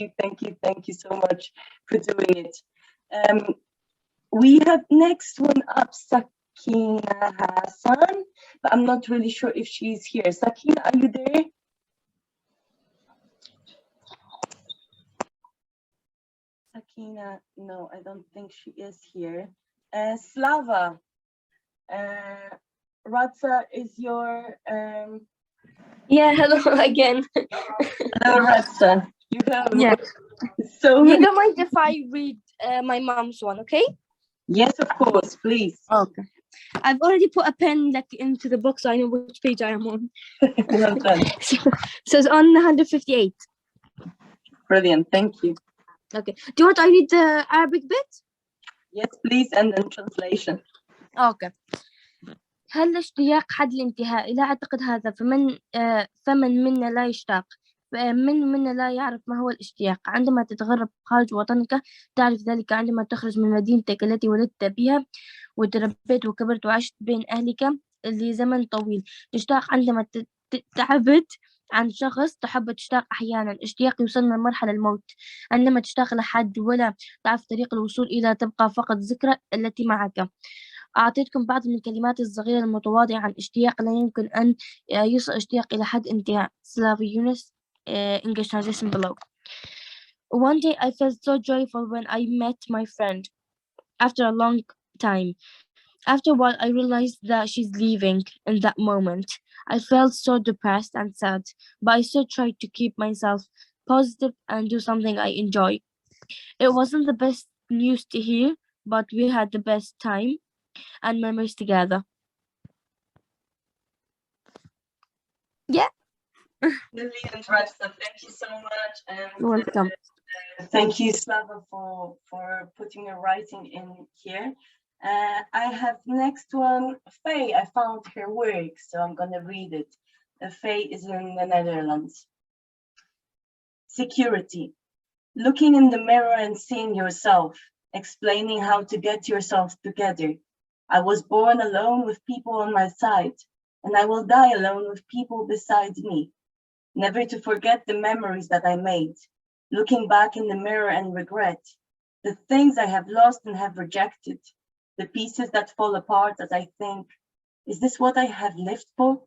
you so much for doing it. We have next one up, Sakina Hassan, but I'm not really sure if she's here. Sakina, are you there? Sakina, no, I don't think she is here. Slava, Radsa is your... Yeah, hello again. Hello, Radsa. You have... Yeah. So you don't mind if I read my mom's one, okay? Yes, of course, please. Okay. I've already put a pen into the book, so I know which page I am on. Well done. So it's on 158. Brilliant, thank you. Okay. Do you want I read the Arabic bit? Yes, please, and then translation. Okay. هل الاشتياق حد الانتهاء؟ لا أعتقد هذا. فمن منا لا يشتاق. منا لا يعرف ما هو الاشتياق. عندما تتغرب خارج وطنك تعرف ذلك. عندما تخرج من مدينتك التي ولدت بها وتربيت وكبرت وعشت بين أهلك لزمن طويل. تشتاق عندما تبعد عن شخص تحب. تشتاق أحيانا. اشتياق يوصلنا لمرحلة الموت. عندما تشتاق لحد ولا تعرف طريق الوصول إلى تبقى فقط ذكرى التي معك. أعطيتكم بعض من الكلمات الصغيرة المتواضعة عن اشتياق لا يمكن أن يصل اشتياق إلى حد انتهاء. Saliva Younis, English translation below. One day I felt so joyful when I met my friend after a long time. After a while I realized that she's leaving. In that moment I felt so depressed and sad, but I still tried to keep myself positive and do something I enjoy. It wasn't the best news to hear, but we had the best time and memories together. Yeah. Brilliant, Radsa. Thank you so much. And Welcome. Thank you, Slava, for putting your writing in here. I have next one, Faye. I found her work, so I'm going to read it. Faye is in the Netherlands. Security. Looking in the mirror and seeing yourself, explaining how to get yourself together. I was born alone with people on my side, and I will die alone with people beside me. Never to forget the memories that I made, looking back in the mirror and regret, the things I have lost and have rejected, the pieces that fall apart as I think, is this what I have lived for?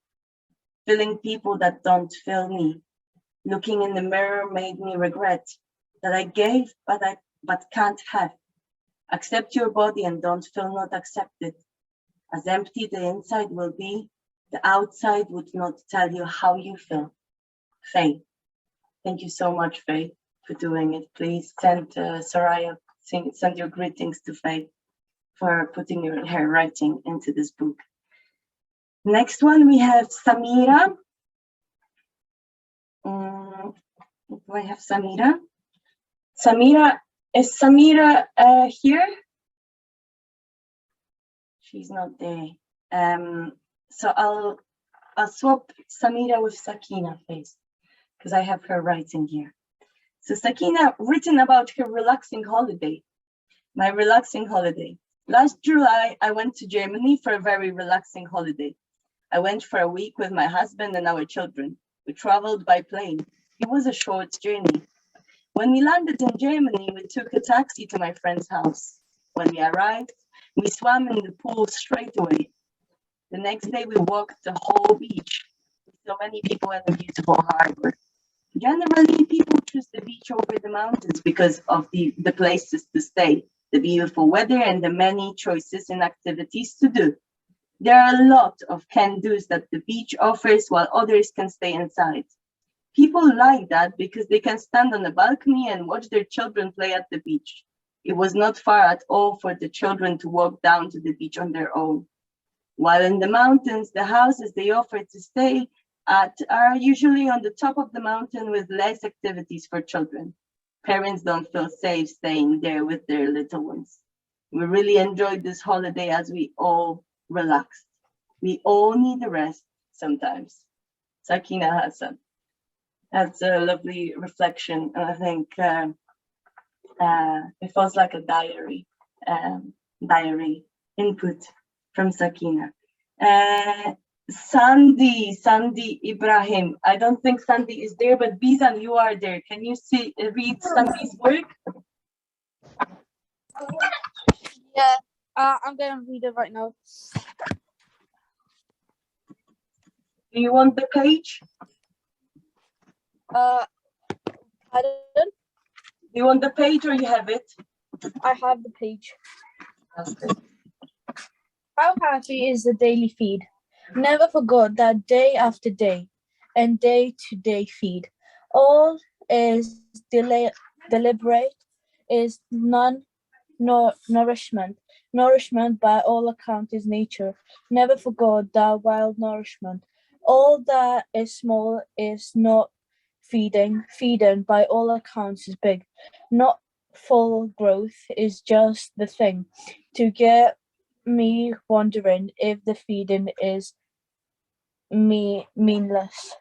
Filling people that don't fill me. Looking in the mirror made me regret that I gave but can't have. Accept your body and don't feel not accepted. As empty the inside will be, the outside would not tell you how you feel. Faye. Thank you so much, Faye, for doing it. Please send Soraya, send your greetings to Faye for putting her writing into this book. Next one, we have Samira. Do I have Samira? Samira, is Samira here? She's not there. So I'll swap Samira with Sakina, please, because I have her writing here. So Sakina, written about her relaxing holiday. My relaxing holiday. Last July, I went to Germany for a very relaxing holiday. I went for a week with my husband and our children. We traveled by plane. It was a short journey. When we landed in Germany, we took a taxi to my friend's house. When we arrived, we swam in the pool straight away. The next day, we walked the whole beach. So many people in a beautiful harbor. Generally, people choose the beach over the mountains because of the places to stay, the beautiful weather, and the many choices and activities to do. There are a lot of can-dos that the beach offers while others can stay inside. People like that because they can stand on the balcony and watch their children play at the beach. It was not far at all for the children to walk down to the beach on their own. While in the mountains, the houses they offer to stay at are usually on the top of the mountain with less activities for children. Parents don't feel safe staying there with their little ones. We really enjoyed this holiday as we all relaxed. We all need a rest sometimes. Sakina Hassan. That's a lovely reflection. And I think it feels like a diary input from Sakina. Sandy Ibrahim. I don't think Sandy is there, but Bisan, you are there. Can you read Sandy's work? Yeah, I'm going to read it right now. Do you want the page? Pardon? Do you want the page or you have it? I have the page. That's good. How happy is the daily feed? Never forgot that day after day and day to day feed. All is deliberate, is nourishment. Nourishment by all accounts is nature. Never forgot that wild nourishment. All that is small is not feeding. Feeding by all accounts is big. Not full growth is just the thing to get me wondering if the feeding is meaningless.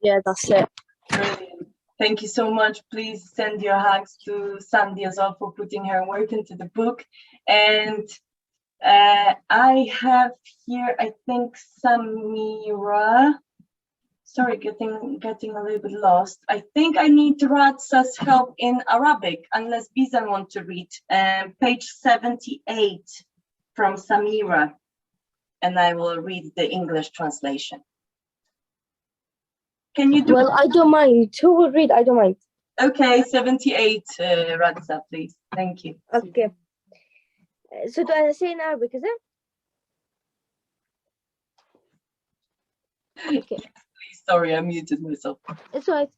Yeah, that's it. Brilliant. Thank you so much. Please send your hugs to Sandy as well for putting her work into the book. And I have here, I think, Samira. Sorry, getting a little bit lost. I think I need Radsa's help in Arabic, unless Bisan wants to read. Page 78 from Samira, and I will read the English translation. Can you do? Well, I don't mind. Who will read? I don't mind. Okay, 78, Radsa, please. Thank you. Okay. So do I say in Arabic, is it? Okay. Sorry, I muted myself. It's alright.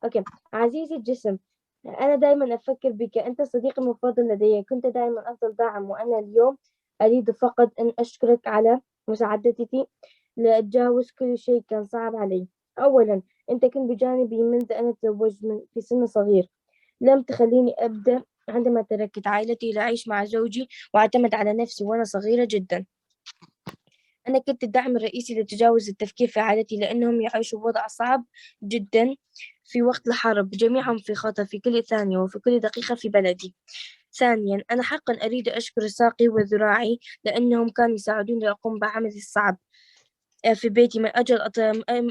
Okay. عزيزي الجسم، أنا دائما أفكر بك، أنت صديقي المفضل لدي، كنت دائما أفضل داعم، وأنا اليوم أريد فقط أن أشكرك على مساعدتي لأتجاوز كل شيء كان صعب علي. أولا، أنت كنت بجانبي منذ أن تزوجت في سن صغير، لم تخليني أبدأ عندما تركت عائلتي لأعيش مع زوجي واعتمد على نفسي وأنا صغيرة جدا. أنا كنت الدعم الرئيسي لتجاوز التفكير في عائلتي لأنهم يعيشوا بوضع صعب جدا في وقت الحرب، جميعهم في خطر في كل ثانية وفي كل دقيقة في بلدي. ثانيا، أنا حقا أريد أشكر ساقي وذراعي لأنهم كانوا يساعدوني لأقوم بعملي الصعب في بيتي من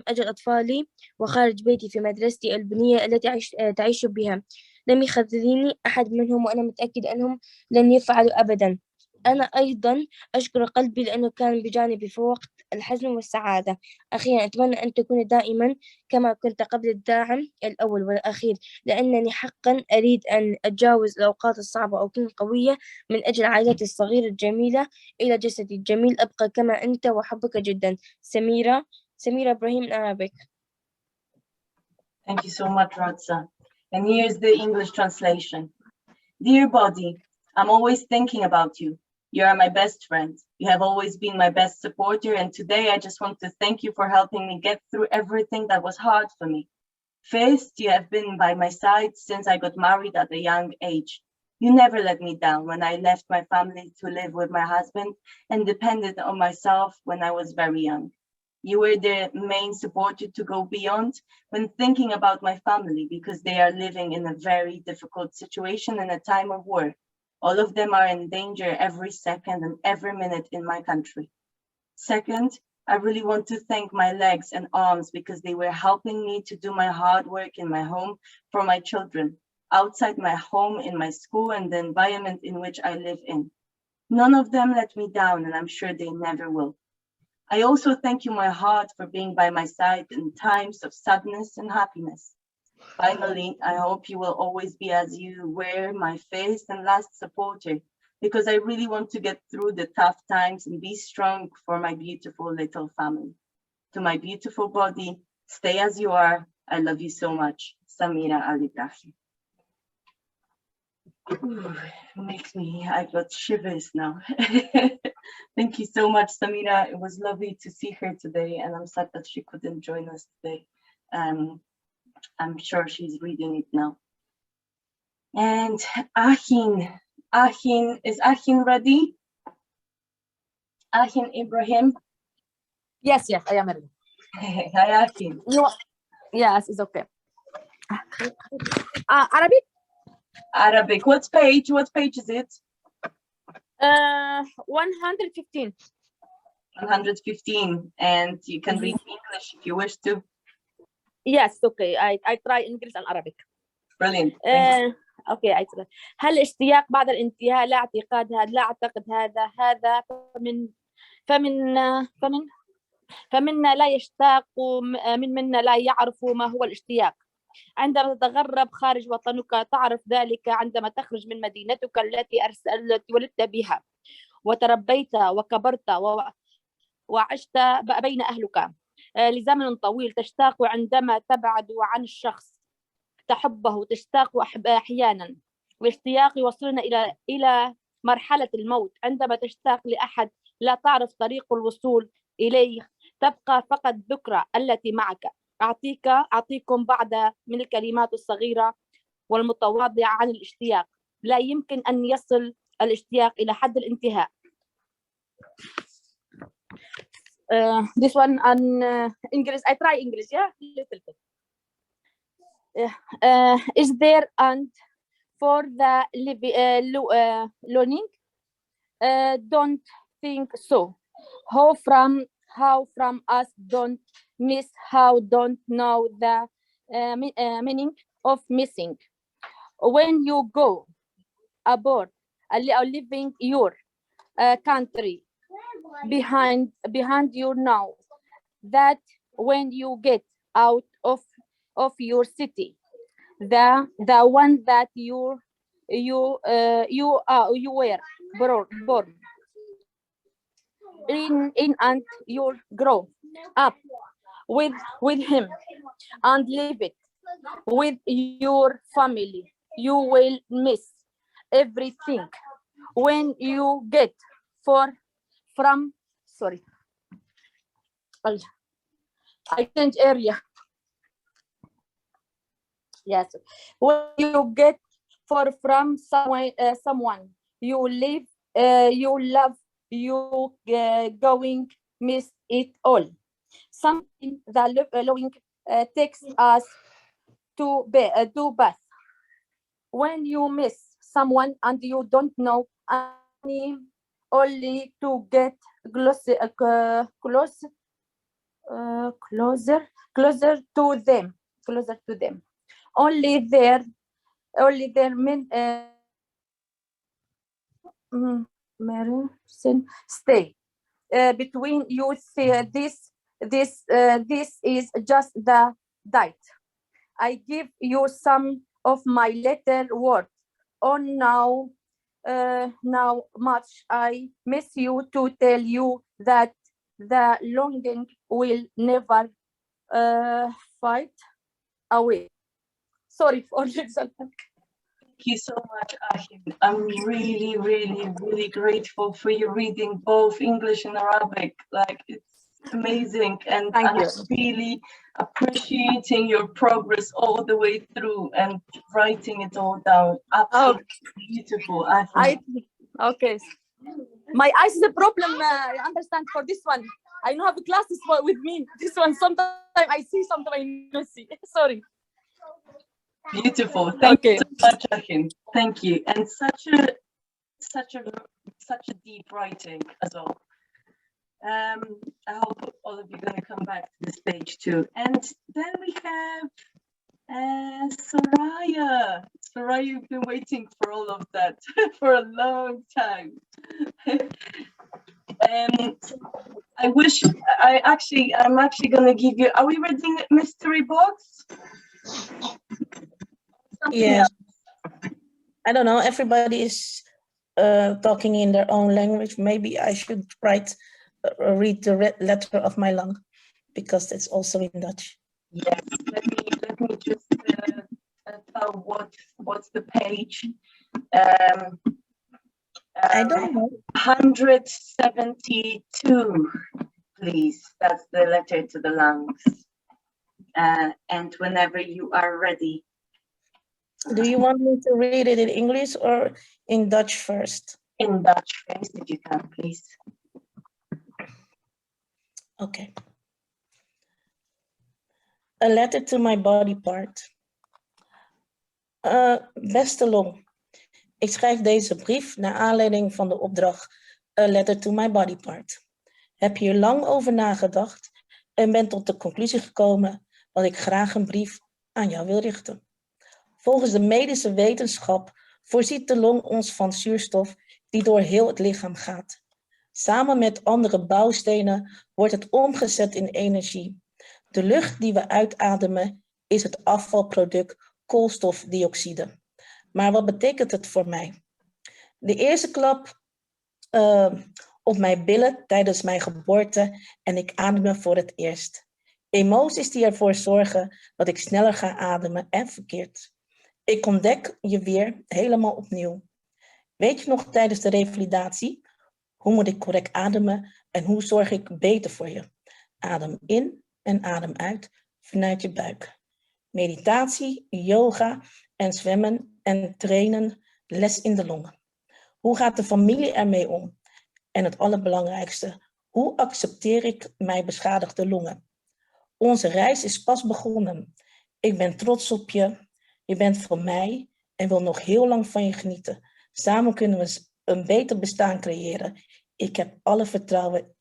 أجل أطفالي وخارج بيتي في مدرستي البنية التي تعيش بها. لم يخذلني أحد منهم وأنا متأكد أنهم لن يفعلوا أبدا. أنا أيضا أشكر قلبي لأنه كان بجانبي في وقت الحزن والسعادة. أخيرا، أتمنى أن تكون دائما كما كنت قبل الداعم الأول والأخير، لأنني حقا أريد أن أتجاوز الأوقات الصعبة وأكون قوية من أجل عائلتي الصغيرة الجميلة إلى جسدي الجميل. أبقى كما أنت وأحبك جدا. Samira Ibrahim in Arabic. Thank you so much, Radsa. And here's the English translation. Dear body, I'm always thinking about you. You are my best friend. You have always been my best supporter, and today I just want to thank you for helping me get through everything that was hard for me. First, you have been by my side since I got married at a young age. You never let me down when I left my family to live with my husband and depended on myself when I was very young. You were the main supporter to go beyond when thinking about my family because they are living in a very difficult situation in a time of war. All of them are in danger every second and every minute in my country. Second, I really want to thank my legs and arms because they were helping me to do my hard work in my home for my children, outside my home, in my school, and the environment in which I live in. None of them let me down, and I'm sure they never will. I also thank you, my heart, for being by my side in times of sadness and happiness. Finally, I hope you will always be as you were, my first and last supporter, because I really want to get through the tough times and be strong for my beautiful little family. To my beautiful body, stay as you are. I love you so much. Samira Alibrahim. Makes me, I got shivers now. Thank you so much, Samira. It was lovely to see her today, and I'm sad that she couldn't join us today. I'm sure she's reading it now. And Ahin, is Ahin ready? Ahin Ibrahim. Yes, I am ready. Hi, Ahin. Yes, it's okay. Arabic? Arabic. What page? What page is it? 115. 115. And you can read English if you wish to. Yes, okay. I try English and Arabic. Brilliant. اوكي هل اشتياق بعد الانتهاء؟ لا اعتقاد هذا، لا اعتقد هذا فمنا لا يشتاق، منا لا يعرف ما هو الاشتياق. عندما تتغرب خارج وطنك تعرف ذلك، عندما تخرج من مدينتك التي ولدت بها وتربيت وكبرت وعشت بين أهلك لزمن طويل، تشتاق عندما تبعد عن الشخص تحبه، تشتاق أحيانا. والاشتياق يوصلنا إلى مرحلة الموت، عندما تشتاق لأحد لا تعرف طريق الوصول إليه، تبقى فقط ذكرى التي معك. أعطيكم بعض من الكلمات الصغيرة والمتواضعة عن الاشتياق. لا يمكن أن يصل الاشتياق إلى حد الانتهاء. This one on English. I try English, yeah, little bit. Is there and for the learning? Don't think so. How from us don't miss, how don't know the meaning of missing. When you go abroad, leaving your country behind you, know that when you get out of your city, the one that you were born in and you grow up with him and live it with your family, you will miss everything. When you get I change area. Yes, when you get from someone you live, you love, you going miss it all. Something that loving takes us to bath. When you miss someone and you don't know only to get closer to them. Only their stay between you. This is just the diet. I give you some of my little words on now much I miss you, to tell you that the longing will never fight away. Sorry for this. Thank you so much, Ahin. I'm really, really, really grateful for you reading both English and Arabic. Like, it's amazing, and I'm really appreciating your progress all the way through and writing it all down. Absolutely beautiful. Okay. My eyes is a problem. I understand for this one. I don't have glasses with me. This one, sometimes I see, sometimes I don't see. Sorry. Beautiful. Thank you so much, Ahin. Thank you. And such a deep writing as well. I hope all of you are going to come back to this page too. And then we have Soraya. Soraya, you've been waiting for all of that for a long time. I'm actually going to give you, are we reading Mystery Box? Yeah. I don't know, everybody is talking in their own language, maybe I should read the letter of my lung, because that's also in Dutch. Yes, let me just tell what's the page. I don't know. 172, please. That's the letter to the lungs. And whenever you are ready. Do you want me to read it in English or in Dutch first? In Dutch first, if you can, please. Okay. A letter to my body part. Beste long, ik schrijf deze brief naar aanleiding van de opdracht A letter to my body part. Heb hier lang over nagedacht en ben tot de conclusie gekomen dat ik graag een brief aan jou wil richten. Volgens de medische wetenschap voorziet de long ons van zuurstof die door heel het lichaam gaat. Samen met andere bouwstenen wordt het omgezet in energie. De lucht die we uitademen is het afvalproduct koolstofdioxide. Maar wat betekent het voor mij? De eerste klap op mijn billen tijdens mijn geboorte en ik adem voor het eerst. Emoties die ervoor zorgen dat ik sneller ga ademen en verkeerd. Ik ontdek je weer helemaal opnieuw. Weet je nog tijdens de revalidatie? Hoe moet ik correct ademen en hoe zorg ik beter voor je? Adem in en adem uit vanuit je buik. Meditatie, yoga en zwemmen en trainen, les in de longen. Hoe gaat de familie ermee om? En het allerbelangrijkste, hoe accepteer ik mijn beschadigde longen? Onze reis is pas begonnen. Ik ben trots op je. Je bent van mij en wil nog heel lang van je genieten. Samen kunnen we een beter bestaan creëren. Ik heb alle vertrouwen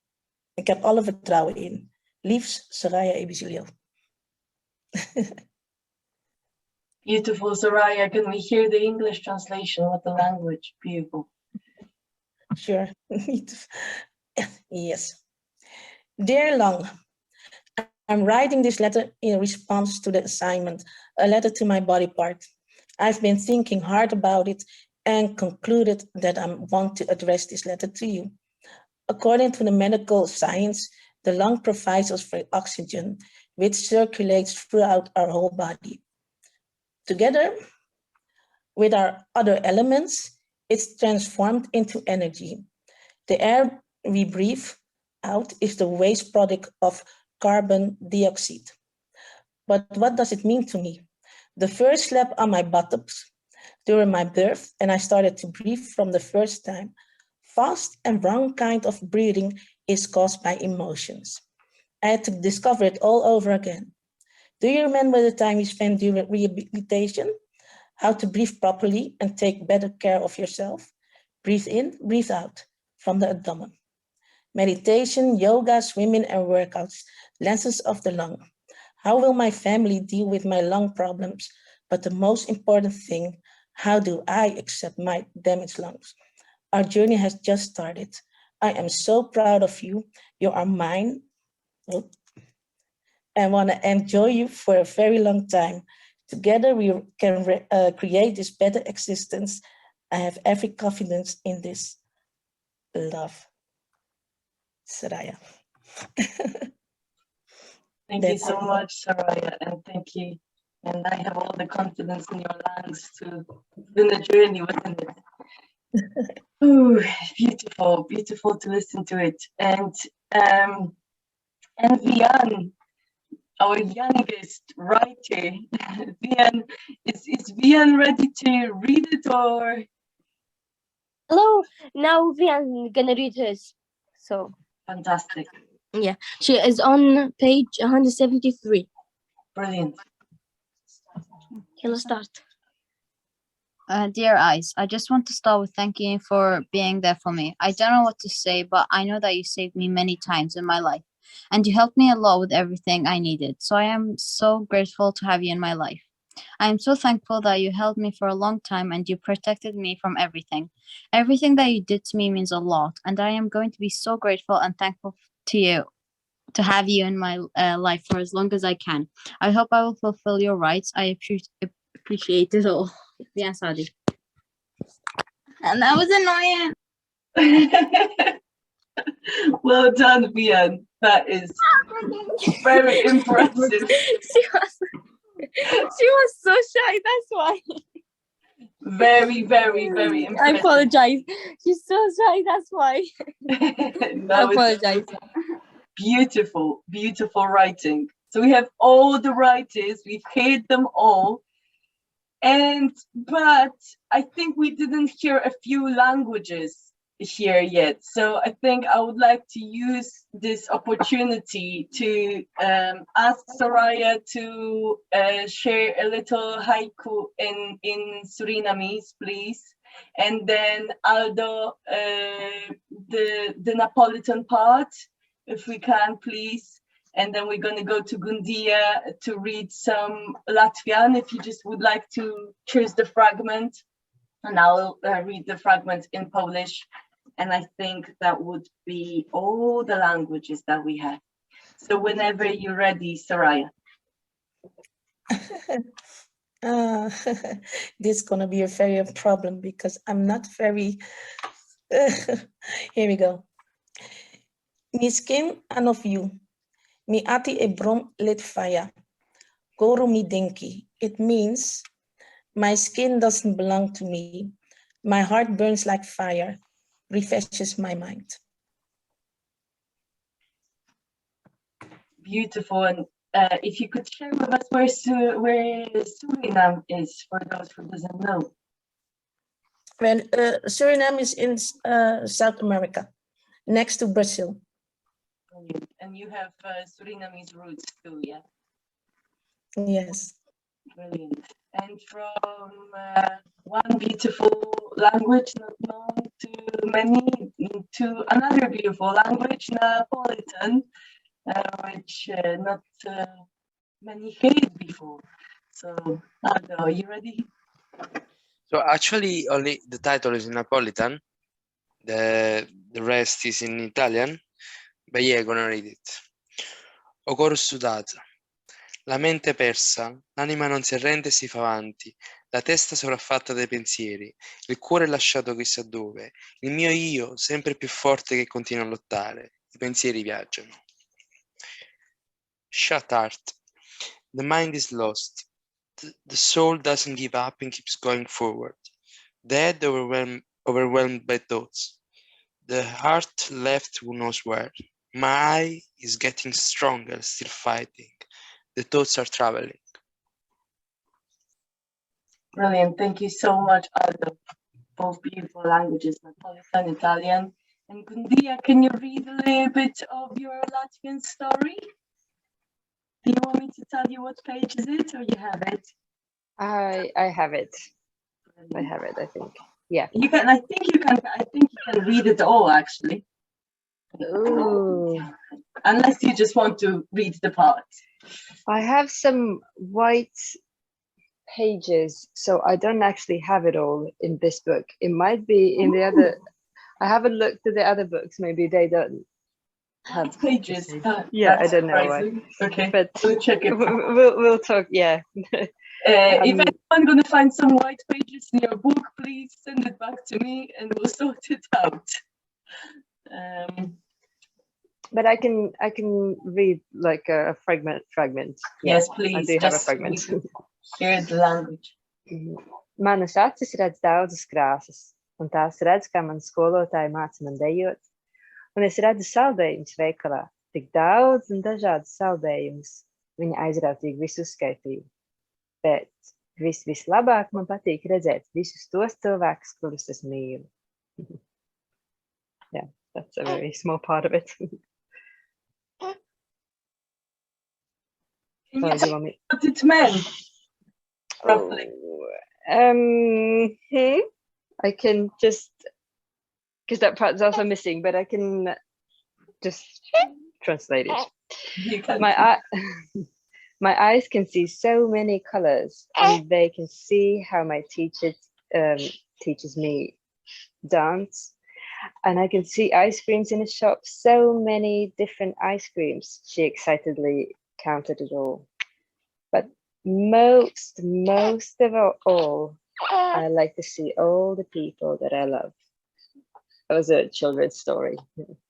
in. Liefs, Soraya Ebicilio. Beautiful, Soraya. Can we hear the English translation with the language? Beautiful. Sure. Yes. Dear Lang, I'm writing this letter in response to the assignment, a letter to my body part. I've been thinking hard about it and concluded that I want to address this letter to you. According to the medical science, the lung provides us for oxygen, which circulates throughout our whole body. Together with our other elements, it's transformed into energy. The air we breathe out is the waste product of carbon dioxide. But what does it mean to me? The first slap on my buttocks during my birth, and I started to breathe from the first time. Fast and wrong kind of breathing is caused by emotions. I had to discover it all over again. Do you remember the time you spent during rehabilitation? How to breathe properly and take better care of yourself? Breathe in, breathe out from the abdomen. Meditation, yoga, swimming, and workouts, lessons of the lung. How will my family deal with my lung problems? But the most important thing, how do I accept my damaged lungs? Our journey has just started. I am so proud of you. You are mine. I want to enjoy you for a very long time. Together we can create this better existence. I have every confidence in this. Love. Soraya. Thank you so much, Soraya, and thank you. And I have all the confidence in your lungs to begin the journey, wasn't it? Ooh, beautiful, beautiful to listen to it. And Vian, our youngest writer, Vian, is Vian ready to read it or? Hello, now Vian gonna read hers. So Fantastic. yeah, she is on page 173. Brilliant. Okay, let's start. Dear Eyes, I just want to start with thanking you for being there for me. I don't know what to say, but I know that you saved me many times in my life, and you helped me a lot with everything I needed. So I am so grateful to have you in my life. I am so thankful that you held me for a long time and you protected me from everything. Everything that you did to me means a lot, and I am going to be so grateful and thankful to you, to have you in my life for as long as I can. I hope I will fulfill your rights. I appreciate it all. Vian Saadi. And that was annoying. Well done, Vian. That is very impressive. She was so shy, that's why. Very, very, very I impressive. apologize. She's so shy, that's why. No, I it's apologize. beautiful, beautiful writing. So we have all the writers, we've heard them all. But I think we didn't hear a few languages here yet. So I think I would like to use this opportunity to ask Soraya to share a little haiku in Surinamese, please. And then Aldo, the Napolitan part, if we can, please. And then we're going to go to Gundija to read some Latvian, if you just would like to choose the fragment. And I'll read the fragment in Polish. And I think that would be all the languages that we have. So whenever you're ready, Soraya. This is going to be a very problem because I'm not very... Here we go. Mi skin and of you. Mi ati ebrom lit fire. Goro mi dinki. It means my skin doesn't belong to me. My heart burns like fire, refreshes my mind. Beautiful. And if you could share with us where Suriname is, for those who doesn't know. Well, Suriname is in South America, next to Brazil. Brilliant. And you have Surinamese roots too, yeah? Yes. Brilliant. And from one beautiful language not known to many, to another beautiful language, Napolitan, which not many heard before. So, Aldo, are you ready? So actually, only the title is in Napolitan. The rest is in Italian. But yeah, I'm gonna read it. O cor sudata. La mente persa, l'anima non si arrende e si fa avanti, la testa sopraffatta dai pensieri, il cuore lasciato chissà dove, il mio io sempre più forte che continua a lottare, i pensieri viaggiano. Shut heart. The mind is lost. The soul doesn't give up and keeps going forward. The head overwhelmed by thoughts. The heart left who knows where. My eye is getting stronger, still fighting. The thoughts are traveling. Brilliant. Thank you so much, Aldo. Both beautiful languages, Napolitan, Italian. And Gundija, can you read a little bit of your Latvian story? Do you want me to tell you what page is it, or you have it? I have it. I have it, I think. Yeah. You can. I think you can read it all, actually. Ooh. Unless you just want to read the part. I have some white pages, so I don't actually have it all in this book. It might be in the other. I haven't looked at the other books. Maybe they don't have pages. Yeah, I don't know why. Okay, but we'll check it. We'll talk. Yeah. If anyone's going to find some white pages in your book, please send it back to me and we'll sort it out. But I can read like a fragment. Yes, Yeah, please. I do have a fragment. Hear the language. Manas acis redz daudzas krāsas, un tās redz, kā man skolotāji māca man dejot. Un es redzu saldējumus veikalā, tik daudz un dažādas saldējumus. Viņa aizrautīgi visu uzskaitīja. Bet vislabāk man patīk redzēt visus tos cilvēkus, kurus es mīlu. Yeah, that's a very small part of it. Can you tell me what it meant? Roughly. I can just, because that part's also missing, but I can just translate it. You can. My eyes can see so many colors, and they can see how my teacher teaches me dance. And I can see ice creams in a shop, so many different ice creams. She excitedly counted it all. But most of all, I like to see all the people that I love. That was a children's story,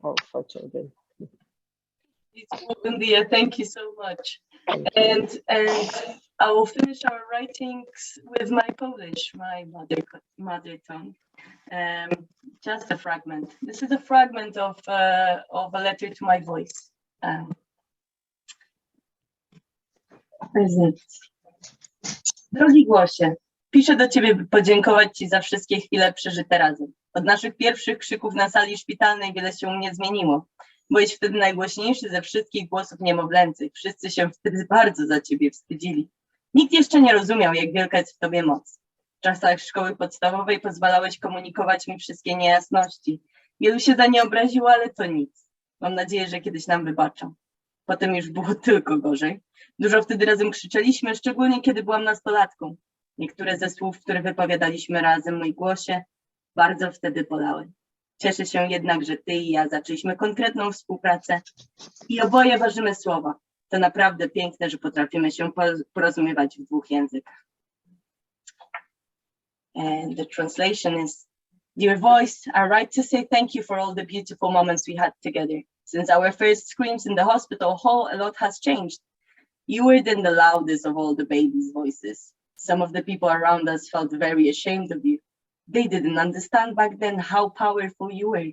all for children. Gundija, thank you so much. And I will finish our writings with my Polish, my mother tongue. Just a fragment. This is a fragment of a letter to my voice. Drogi głosie, piszę do ciebie, by podziękować ci za wszystkie chwile przeżyte razem. Od naszych pierwszych krzyków na sali szpitalnej wiele się u mnie zmieniło. Byłeś wtedy najgłośniejszy ze wszystkich głosów niemowlęcych. Wszyscy się wtedy bardzo za ciebie wstydzili. Nikt jeszcze nie rozumiał, jak wielka jest w tobie moc. W czasach szkoły podstawowej pozwalałeś komunikować mi wszystkie niejasności. Wielu się za nie obraziło, ale to nic. Mam nadzieję, że kiedyś nam wybaczą. Potem już było tylko gorzej. Dużo wtedy razem krzyczeliśmy, szczególnie kiedy byłam nastolatką. Niektóre ze słów, które wypowiadaliśmy razem, mój głosie, bardzo wtedy bolały. Cieszę się jednak, że ty i ja zaczęliśmy konkretną współpracę i oboje ważymy słowa. To naprawdę piękne, że potrafimy się porozumiewać w dwóch językach. And the translation is, dear voice, I write to say thank you for all the beautiful moments we had together. Since our first screams in the hospital hall, a lot has changed. You were then the loudest of all the babies' voices. Some of the people around us felt very ashamed of you. They didn't understand back then how powerful you were.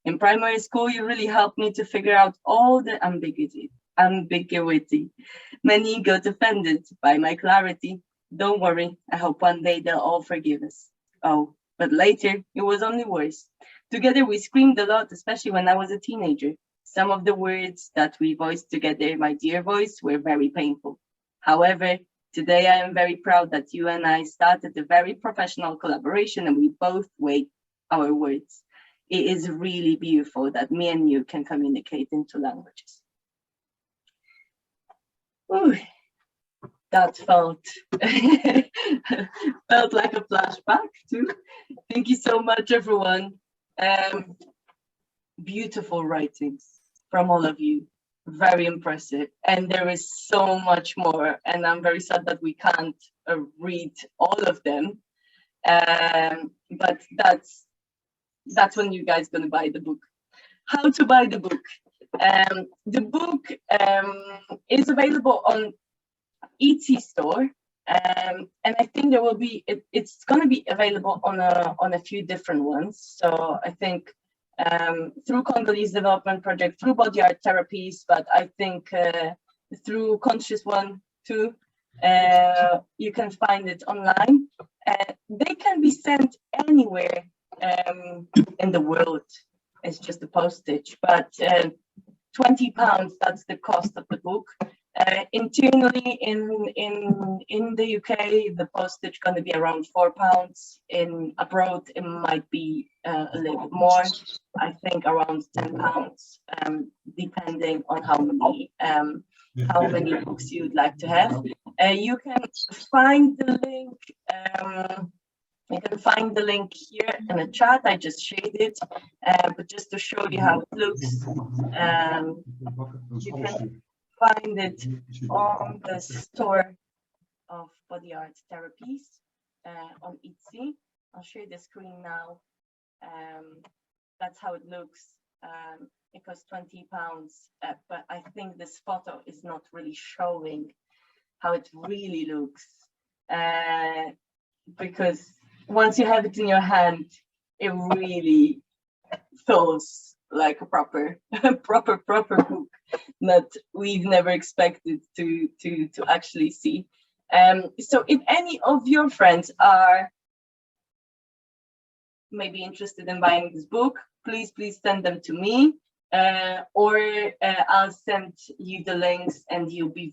In primary school, you really helped me to figure out all the ambiguity. Many got offended by my clarity. Don't worry, I hope one day they'll all forgive us. Oh, but later, it was only worse. Together we screamed a lot, especially when I was a teenager. Some of the words that we voiced together, my dear voice, were very painful. However, today I am very proud that you and I started a very professional collaboration and we both weighed our words. It is really beautiful that me and you can communicate in two languages. Ooh, that felt like a flashback too. Thank you so much, everyone. Beautiful writings from all of you. Very impressive, and there is so much more, and I'm very sad that we can't read all of them, but that's when you guys gonna buy the book. How to buy the book? The book is available on Etsy store, and I think there will be it's gonna be available on a few different ones. So I think through Congolese Development Project, through Body Art Therapies, but I think through Conscious One too, you can find it online. They can be sent anywhere in the world. It's just a postage, but £20, that's the cost of the book. Internally in the UK, the postage going to be around £4. In abroad, it might be a little bit more. I think around £10, depending on how many books you'd like to have. You can find the link. You can find the link here in the chat. I just shared it, but just to show you how it looks, you can find it on the store of Body Art Therapies on Etsy. I'll share the screen now. That's how it looks. It costs £20, but I think this photo is not really showing how it really looks, because once you have it in your hand, it really feels like a proper book that we've never expected to actually see. So if any of your friends are maybe interested in buying this book, please send them to me, or I'll send you the links and you'll be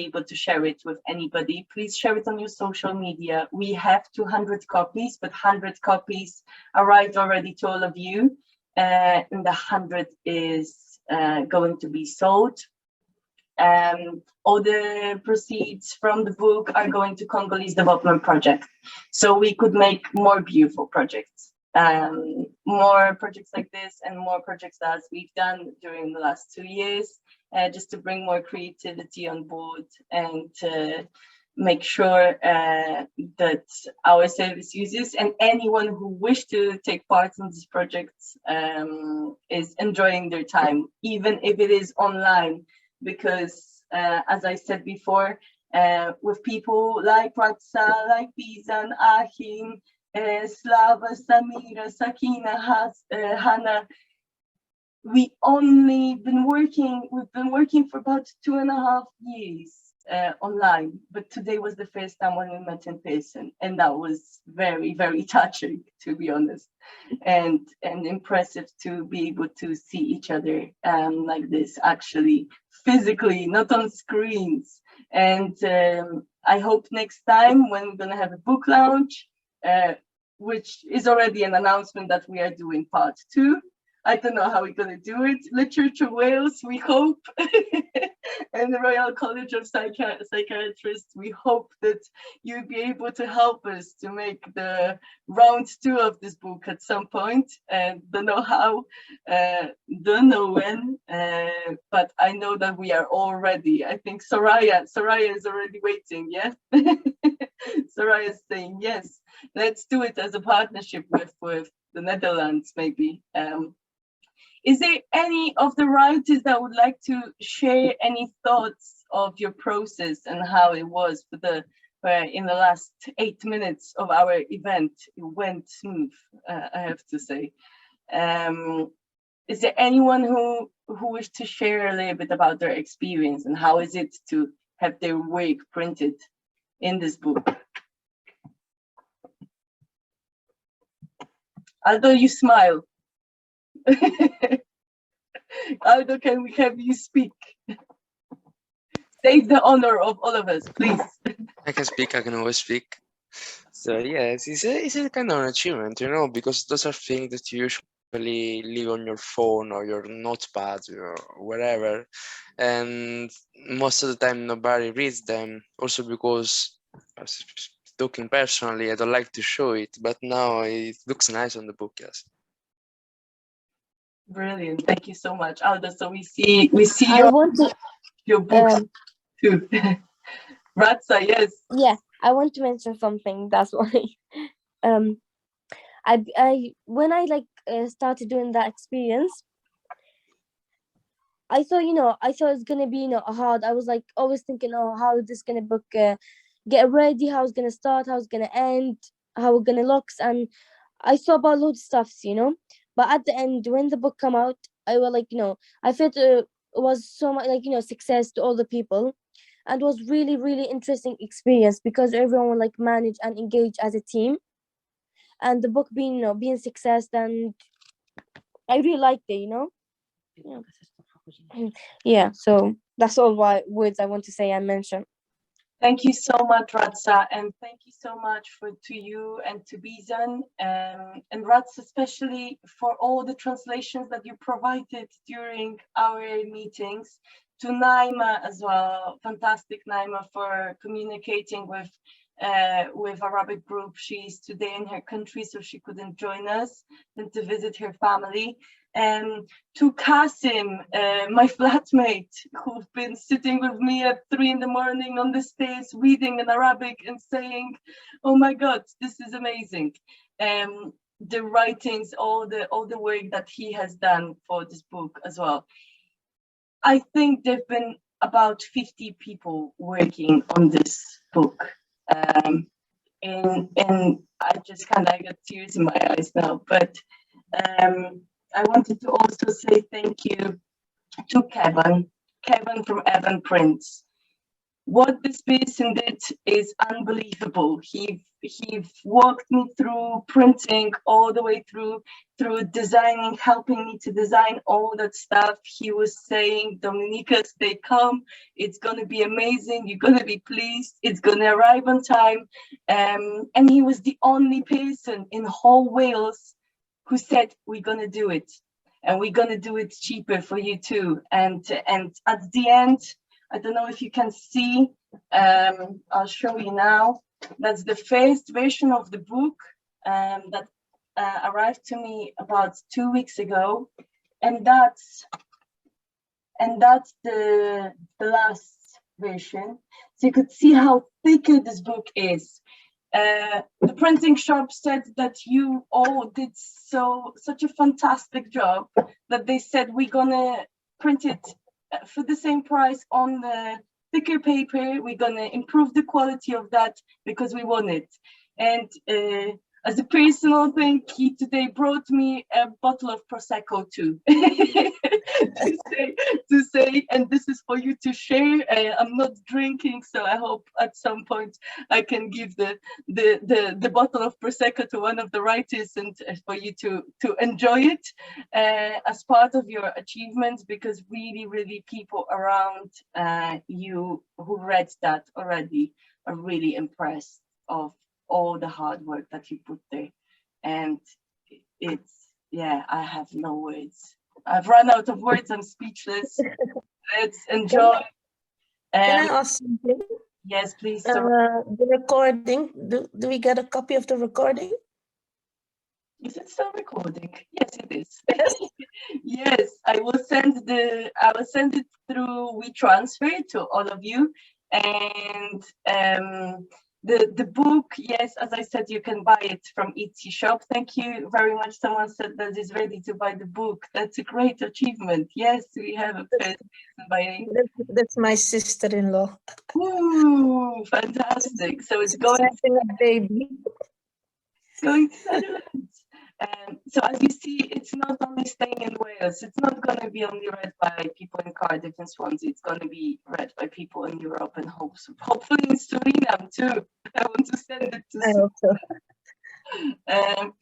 able to share it with anybody. Please share it on your social media. We have 200 copies, but 100 copies arrived already to all of you, and the 100 is going to be sold. All the proceeds from the book are going to Congolese Development Project, so we could make more beautiful projects, more projects like this, and more projects as we've done during the last 2 years, just to bring more creativity on board and make sure that our service users and anyone who wish to take part in this project is enjoying their time, even if it is online, because as I said before, with people like Radsa, like Bisan, Ahin, Slava, Samira, Sakina, Hanaa, we've been working for about 2.5 years online, but today was the first time when we met in person, and that was very, very touching, to be honest, and impressive to be able to see each other like this, actually, physically, not on screens. And I hope next time when we're going to have a book launch, which is already an announcement that we are doing part 2. I don't know how we're going to do it. Literature Wales, we hope, and the Royal College of Psychiatrists, we hope that you'll be able to help us to make the round 2 of this book at some point. And don't know how, don't know when, but I know that we are all ready. I think Soraya is already waiting, yeah? Soraya is saying, yes, let's do it as a partnership with the Netherlands, maybe. Is there any of the writers that would like to share any thoughts of your process and how it was for in the last 8 minutes of our event? It went smooth, I have to say. Is there anyone who wished to share a little bit about their experience and how is it to have their work printed in this book? Aldo, you smile. Aldo, can we have you speak? Save the honor of all of us, please. I can speak, I can always speak. So yes, it's a kind of an achievement, you know, because those are things that you usually leave on your phone or your notepad or wherever. And most of the time nobody reads them, also because talking personally, I don't like to show it, but now it looks nice on the book, yes. Brilliant, thank you so much, Aldo. So we see your books too. Radsa, yes. Yeah, I want to mention something. That's why. When I started doing that experience, I thought it's gonna be hard. I was like always thinking, oh, how is this gonna book get ready? How it's gonna start? How it's gonna end? How it's gonna look? And I thought about loads of stuff, But at the end, when the book came out, I was like, I felt it was so much success to all the people, and it was really, really interesting experience because everyone would manage and engage as a team, and the book being success, and I really liked it, Yeah, so that's all words I want to say and mention. Thank you so much, Radsa, and thank you so much to you and to Bisan, and Radsa especially for all the translations that you provided during our meetings. To Naima as well, fantastic Naima for communicating with Arabic group. She's today in her country, so she couldn't join us and to visit her family. To Kasim, my flatmate, who've been sitting with me at 3 in the morning on the stairs, reading in Arabic and saying, "Oh my God, this is amazing." The writings, all the work that he has done for this book as well. I think there've been about 50 people working on this book, and I just kind of got tears in my eyes now, but. I wanted to also say thank you to Kevin from Evan Prints. What this person did is unbelievable. He walked me through printing all the way through designing, helping me to design all that stuff. He was saying, Dominika, stay calm. It's going to be amazing. You're going to be pleased. It's going to arrive on time. And he was the only person in whole Wales who said, we're going to do it, and we're going to do it cheaper for you too. And at the end, I don't know if you can see, I'll show you now. That's the first version of the book that arrived to me about 2 weeks ago, and that's the last version, so you could see how thicker this book is. The printing shop said that you all did such a fantastic job that they said we're gonna print it for the same price on the thicker paper. We're gonna improve the quality of that because we want it. And as a personal thing, he today brought me a bottle of Prosecco too, to say, and this is for you to share. I'm not drinking, so I hope at some point I can give the bottle of Prosecco to one of the writers and for you to enjoy it as part of your achievements, because really people around you who read that already are really impressed of all the hard work that you put there. And it's, yeah, I have no words. I've run out of words. I'm speechless. Let's enjoy. Can I ask something? Yes, please. The recording, do we get a copy of the recording? Is it still recording? Yes, it is. Yes, I will send it through WeTransfer to all of you. And the book, yes, as I said, you can buy it from Etsy shop. Thank you very much. Someone said that is ready to buy the book. That's a great achievement. Yes, we have a person buying. That's my sister-in-law. Ooh, fantastic. So it's going a baby. Going to Netherlands. So as you see, it's not only staying in Wales. It's not going to be only read by people in Cardiff and Swansea. It's going to be read by people in Europe and hopefully in Suriname too. I want to send it to Suriname.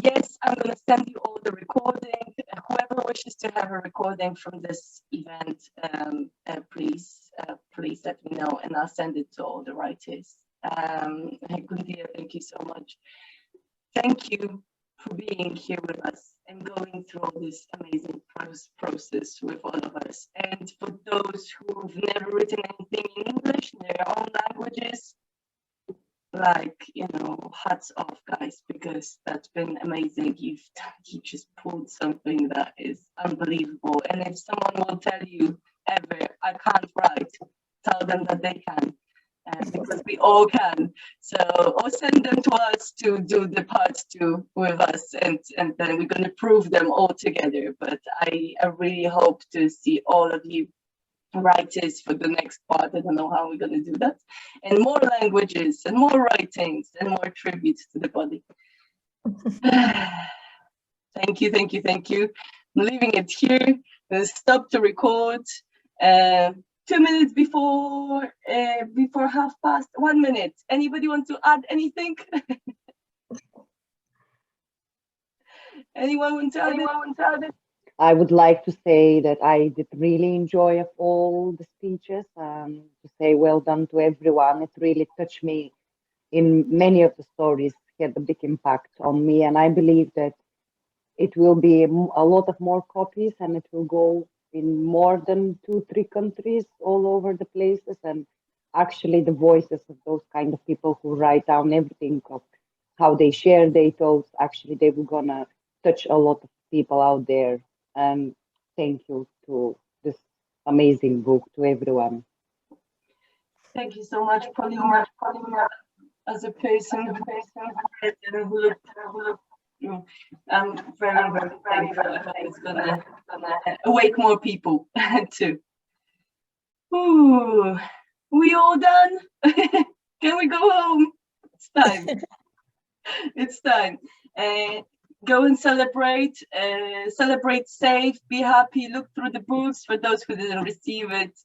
Yes, I'm going to send you all the recording. Whoever wishes to have a recording from this event, please let me know, and I'll send it to all the writers. Gundija, thank you so much. Thank you for being here with us and going through all this amazing process with all of us. And for those who've never written anything in English in their own languages, like, you know, hats off, guys, because that's been amazing. You just pulled something that is unbelievable. And if someone will tell you ever, I can't write, tell them that they can. Because we all can. So, or send them to us to do the part 2 with us, and then we're going to prove them all together. But I really hope to see all of you writers for the next part. I don't know how we're going to do that. And more languages, and more writings, and more tributes to the body. Thank you, thank you, thank you. I'm leaving it here. I'm going to stop to record. 2 minutes before 1:30. 1 minute. Anybody want to add anything? Anyone want to add it? I would like to say that I did really enjoy of all the speeches. To say well done to everyone. It really touched me in many of the stories. It had a big impact on me, and I believe that it will be a lot of more copies, and it will go in more than 2-3 countries all over the places. And actually the voices of those kind of people who write down everything of how they share their thoughts, actually they were gonna touch a lot of people out there. And thank you to this amazing book, to everyone. Thank you so much, Paulina. As a person who I'm very thankful. It's gonna awake more people too. Ooh, we all done? Can we go home? It's time. It's time. Go and celebrate. Celebrate safe. Be happy. Look through the books. For those who didn't receive it,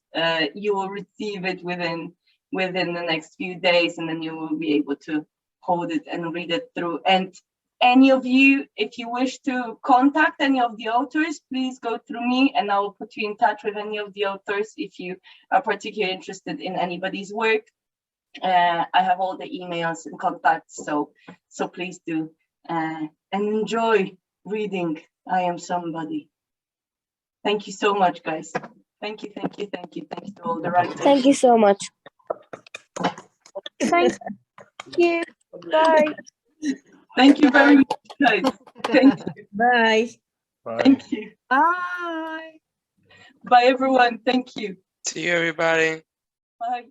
you will receive it within the next few days, and then you will be able to hold it and read it through. And any of you, if you wish to contact any of the authors, please go through me and I will put you in touch with any of the authors if you are particularly interested in anybody's work. I have all the emails and contacts, so please do. And enjoy reading I Am Somebody. Thank you so much, guys. Thank you. Thanks to all the writers. Thank you so much. Thank you. Bye. Thank you very much, guys. Thank you. Bye. Thank you. Bye. Bye, everyone. Thank you. See you, everybody. Bye.